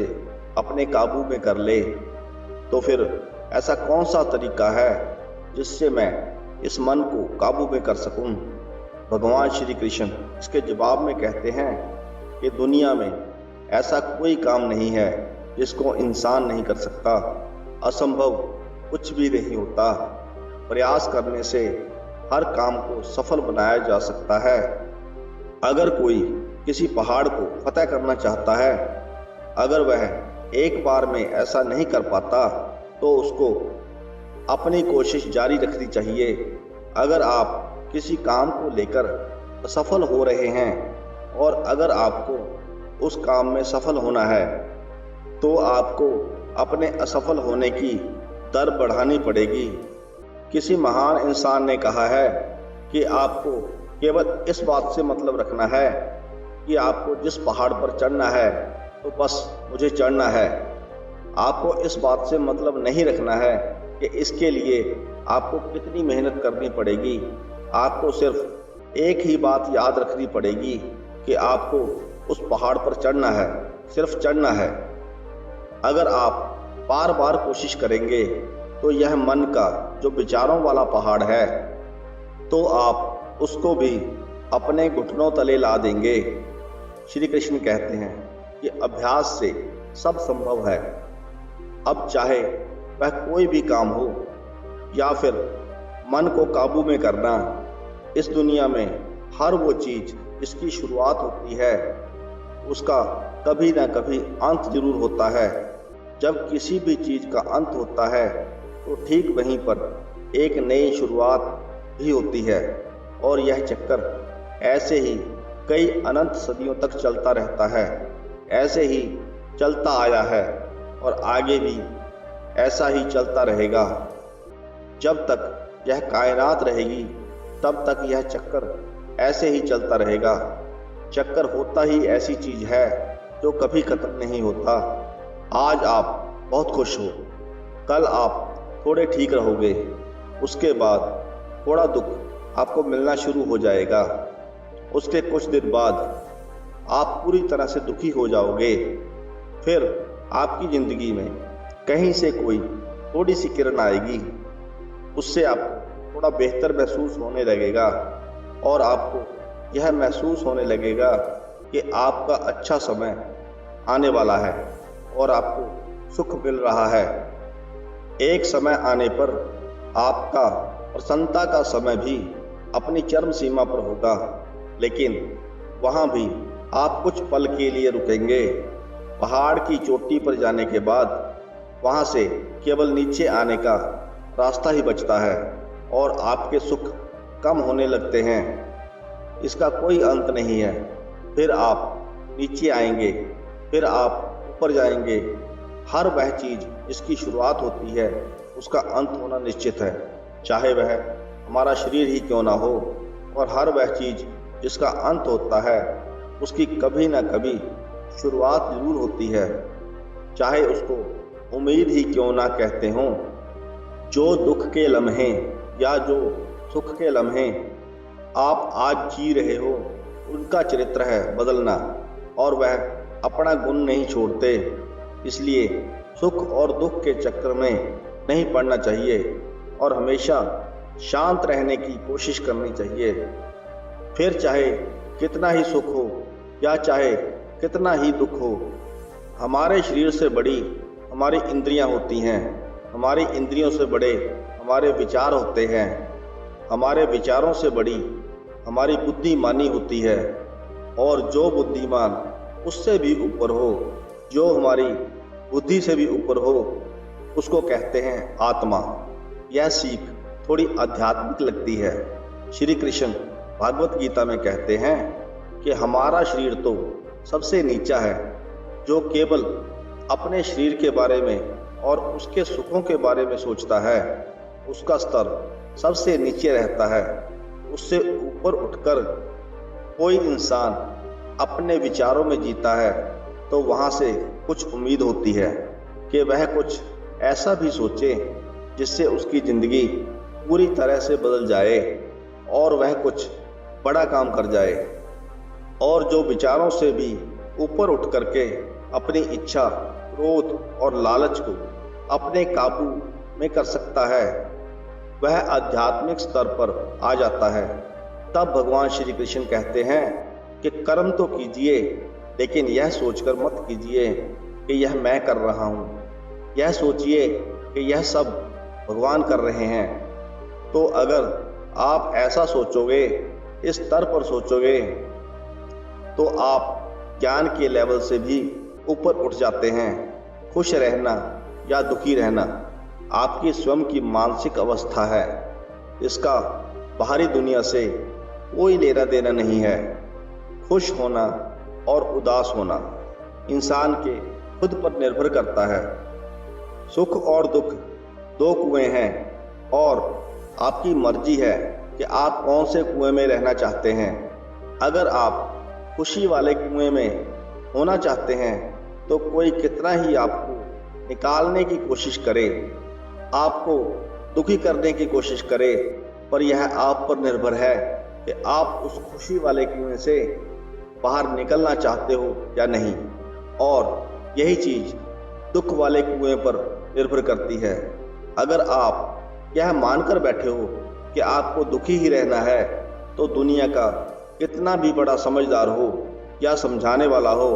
अपने काबू में कर ले। तो फिर ऐसा कौन सा तरीका है जिससे मैं इस मन को काबू में कर सकूं? भगवान श्री कृष्ण इसके जवाब में कहते हैं कि दुनिया में ऐसा कोई काम नहीं है जिसको इंसान नहीं कर सकता। असंभव कुछ भी नहीं होता। प्रयास करने से हर काम को सफल बनाया जा सकता है। अगर कोई किसी पहाड़ को फतह करना चाहता है, अगर वह एक बार में ऐसा नहीं कर पाता तो उसको अपनी कोशिश जारी रखनी चाहिए। अगर आप किसी काम को लेकर असफल हो रहे हैं और अगर आपको उस काम में सफल होना है, तो आपको अपने असफल होने की दर बढ़ानी पड़ेगी। किसी महान इंसान ने कहा है कि आपको केवल इस बात से मतलब रखना है कि आपको जिस पहाड़ पर चढ़ना है तो बस मुझे चढ़ना है। आपको इस बात से मतलब नहीं रखना है कि इसके लिए आपको कितनी मेहनत करनी पड़ेगी। आपको सिर्फ एक ही बात याद रखनी पड़ेगी कि आपको उस पहाड़ पर चढ़ना है, सिर्फ चढ़ना है। अगर आप बार बार कोशिश करेंगे तो यह मन का जो विचारों वाला पहाड़ है, तो आप उसको भी अपने घुटनों तले ला देंगे। श्री कृष्ण कहते हैं कि अभ्यास से सब संभव है। अब चाहे वह कोई भी काम हो या फिर मन को काबू में करना, इस दुनिया में हर वो चीज़ जिसकी शुरुआत होती है उसका कभी ना कभी अंत जरूर होता है। जब किसी भी चीज का अंत होता है तो ठीक वहीं पर एक नई शुरुआत भी होती है, और यह चक्कर ऐसे ही कई अनंत सदियों तक चलता रहता है। ऐसे ही चलता आया है और आगे भी ऐसा ही चलता रहेगा। जब तक यह कायनात रहेगी तब तक यह चक्कर ऐसे ही चलता रहेगा। चक्कर होता ही ऐसी चीज है जो कभी खत्म नहीं होता। आज आप बहुत खुश हो, कल आप थोड़े ठीक रहोगे, उसके बाद थोड़ा दुख आपको मिलना शुरू हो जाएगा, उसके कुछ दिन बाद आप पूरी तरह से दुखी हो जाओगे। फिर आपकी जिंदगी में कहीं से कोई थोड़ी सी किरण आएगी, उससे आपको थोड़ा बेहतर महसूस होने लगेगा और आपको यह महसूस होने लगेगा कि आपका अच्छा समय आने वाला है और आपको सुख मिल रहा है। एक समय आने पर आपका प्रसन्नता का समय भी अपनी चरम सीमा पर होगा, लेकिन वहाँ भी आप कुछ पल के लिए रुकेंगे। पहाड़ की चोटी पर जाने के बाद वहाँ से केवल नीचे आने का रास्ता ही बचता है और आपके सुख कम होने लगते हैं। इसका कोई अंत नहीं है। फिर आप नीचे आएंगे, फिर आप ऊपर जाएंगे। हर वह चीज जिसकी शुरुआत होती है उसका अंत होना निश्चित है, चाहे वह हमारा शरीर ही क्यों ना हो। और हर वह चीज जिसका अंत होता है उसकी कभी ना कभी शुरुआत जरूर होती है, चाहे उसको उम्मीद ही क्यों ना कहते हों। जो दुख के लम्हे या जो सुख के लम्हे आप आज जी रहे हो, उनका चरित्र है बदलना, और वह अपना गुण नहीं छोड़ते। इसलिए सुख और दुख के चक्कर में नहीं पड़ना चाहिए और हमेशा शांत रहने की कोशिश करनी चाहिए। फिर चाहे कितना ही सुख हो या चाहे कितना ही दुख हो, हमारे शरीर से बड़ी हमारी इंद्रियां होती हैं, हमारी इंद्रियों से बड़े हमारे विचार होते हैं, हमारे विचारों से बड़ी हमारी बुद्धिमानी होती है, और जो बुद्धिमान उससे भी ऊपर हो, जो हमारी बुद्धि से भी ऊपर हो, उसको कहते हैं आत्मा। यह सीख थोड़ी आध्यात्मिक लगती है। श्री कृष्ण भागवत गीता में कहते हैं कि हमारा शरीर तो सबसे नीचा है। जो केवल अपने शरीर के बारे में और उसके सुखों के बारे में सोचता है, उसका स्तर सबसे नीचे रहता है। उससे ऊपर उठकर कोई इंसान अपने विचारों में जीता है तो वहाँ से कुछ उम्मीद होती है कि वह कुछ ऐसा भी सोचे जिससे उसकी जिंदगी पूरी तरह से बदल जाए और वह कुछ बड़ा काम कर जाए। और जो विचारों से भी ऊपर उठ करके अपनी इच्छा, क्रोध और लालच को अपने काबू में कर सकता है, वह आध्यात्मिक स्तर पर आ जाता है। तब भगवान श्री कृष्ण कहते हैं कि कर्म तो कीजिए, लेकिन यह सोचकर मत कीजिए कि यह मैं कर रहा हूँ। यह सोचिए कि यह सब भगवान कर रहे हैं। तो अगर आप ऐसा सोचोगे, इस स्तर पर सोचोगे, तो आप ज्ञान के लेवल से भी ऊपर उठ जाते हैं। खुश रहना या दुखी रहना आपकी स्वयं की मानसिक अवस्था है। इसका बाहरी दुनिया से कोई लेना देना नहीं है। खुश होना और उदास होना इंसान के खुद पर निर्भर करता है। सुख और दुख दो कुएं हैं और आपकी मर्जी है कि आप कौन से कुएं में रहना चाहते हैं। अगर आप खुशी वाले कुएं में होना चाहते हैं तो कोई कितना ही आपको निकालने की कोशिश करे, आपको दुखी करने की कोशिश करे, पर यह आप पर निर्भर है कि आप उस खुशी वाले कुएं से बाहर निकलना चाहते हो या नहीं। और यही चीज दुख वाले कुएं पर निर्भर करती है। अगर आप यह मानकर बैठे हो कि आपको दुखी ही रहना है, तो दुनिया का कितना भी बड़ा समझदार हो या समझाने वाला हो,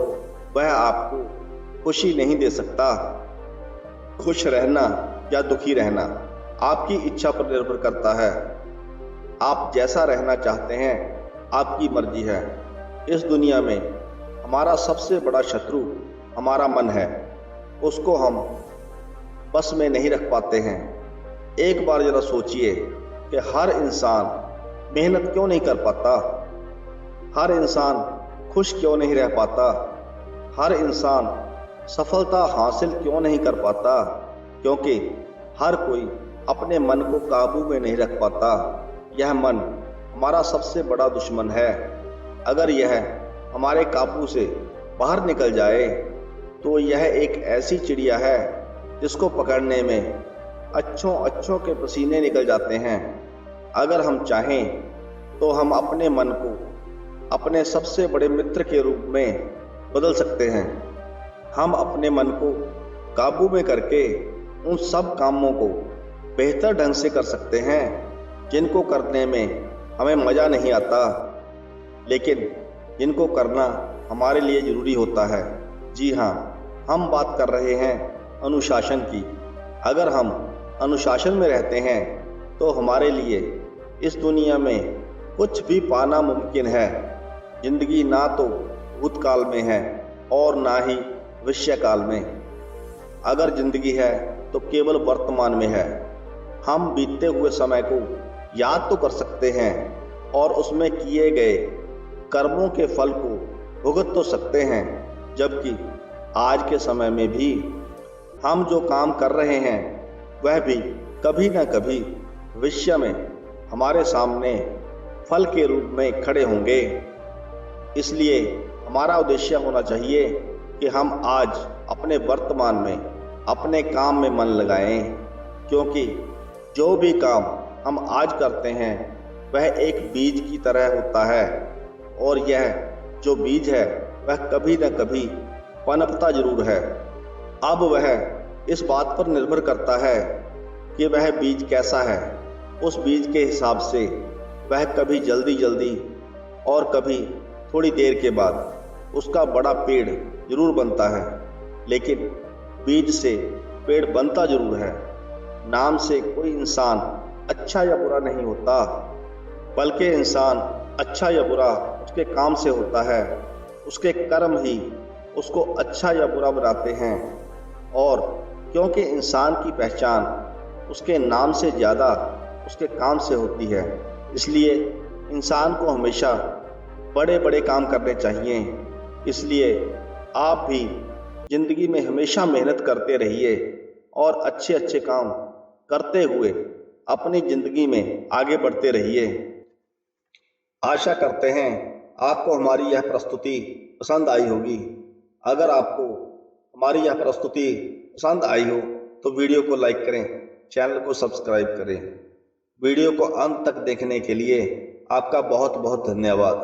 वह आपको खुशी नहीं दे सकता। खुश रहना या दुखी रहना आपकी इच्छा पर निर्भर करता है। आप जैसा रहना चाहते हैं आपकी मर्जी है। इस दुनिया में हमारा सबसे बड़ा शत्रु हमारा मन है। उसको हम बस में नहीं रख पाते हैं। एक बार जरा सोचिए कि हर इंसान मेहनत क्यों नहीं कर पाता, हर इंसान खुश क्यों नहीं रह पाता, हर इंसान सफलता हासिल क्यों नहीं कर पाता, क्योंकि हर कोई अपने मन को काबू में नहीं रख पाता। यह मन हमारा सबसे बड़ा दुश्मन है। अगर यह हमारे काबू से बाहर निकल जाए तो यह एक ऐसी चिड़िया है जिसको पकड़ने में अच्छों अच्छों के पसीने निकल जाते हैं। अगर हम चाहें तो हम अपने मन को अपने सबसे बड़े मित्र के रूप में बदल सकते हैं। हम अपने मन को काबू में करके उन सब कामों को बेहतर ढंग से कर सकते हैं जिनको करने में हमें मज़ा नहीं आता, लेकिन जिनको करना हमारे लिए ज़रूरी होता है। जी हाँ, हम बात कर रहे हैं अनुशासन की। अगर हम अनुशासन में रहते हैं तो हमारे लिए इस दुनिया में कुछ भी पाना मुमकिन है। जिंदगी ना तो भूतकाल में है और ना ही भविष्यकाल में। अगर जिंदगी है तो केवल वर्तमान में है। हम बीतते हुए समय को याद तो कर सकते हैं और उसमें किए गए कर्मों के फल को भुगत तो सकते हैं, जबकि आज के समय में भी हम जो काम कर रहे हैं वह भी कभी ना कभी भविष्य में हमारे सामने फल के रूप में खड़े होंगे। इसलिए हमारा उद्देश्य होना चाहिए कि हम आज अपने वर्तमान में अपने काम में मन लगाएं, क्योंकि जो भी काम हम आज करते हैं वह एक बीज की तरह होता है और यह जो बीज है वह कभी न कभी पनपता जरूर है। अब वह इस बात पर निर्भर करता है कि वह बीज कैसा है। उस बीज के हिसाब से वह कभी जल्दी जल्दी और कभी थोड़ी देर के बाद उसका बड़ा पेड़ जरूर बनता है, लेकिन बीज से पेड़ बनता जरूर है। नाम से कोई इंसान अच्छा या बुरा नहीं होता, बल्कि इंसान अच्छा या बुरा उसके काम से होता है। उसके कर्म ही उसको अच्छा या बुरा बनाते हैं। और क्योंकि इंसान की पहचान उसके नाम से ज़्यादा उसके काम से होती है, इसलिए इंसान को हमेशा बड़े बड़े काम करने चाहिए। इसलिए आप भी ज़िंदगी में हमेशा मेहनत करते रहिए और अच्छे अच्छे काम करते हुए अपनी ज़िंदगी में आगे बढ़ते रहिए। आशा करते हैं आपको हमारी यह प्रस्तुति पसंद आई होगी। अगर आपको हमारी यह प्रस्तुति पसंद आई हो तो वीडियो को लाइक करें, चैनल को सब्सक्राइब करें। वीडियो को अंत तक देखने के लिए आपका बहुत बहुत धन्यवाद।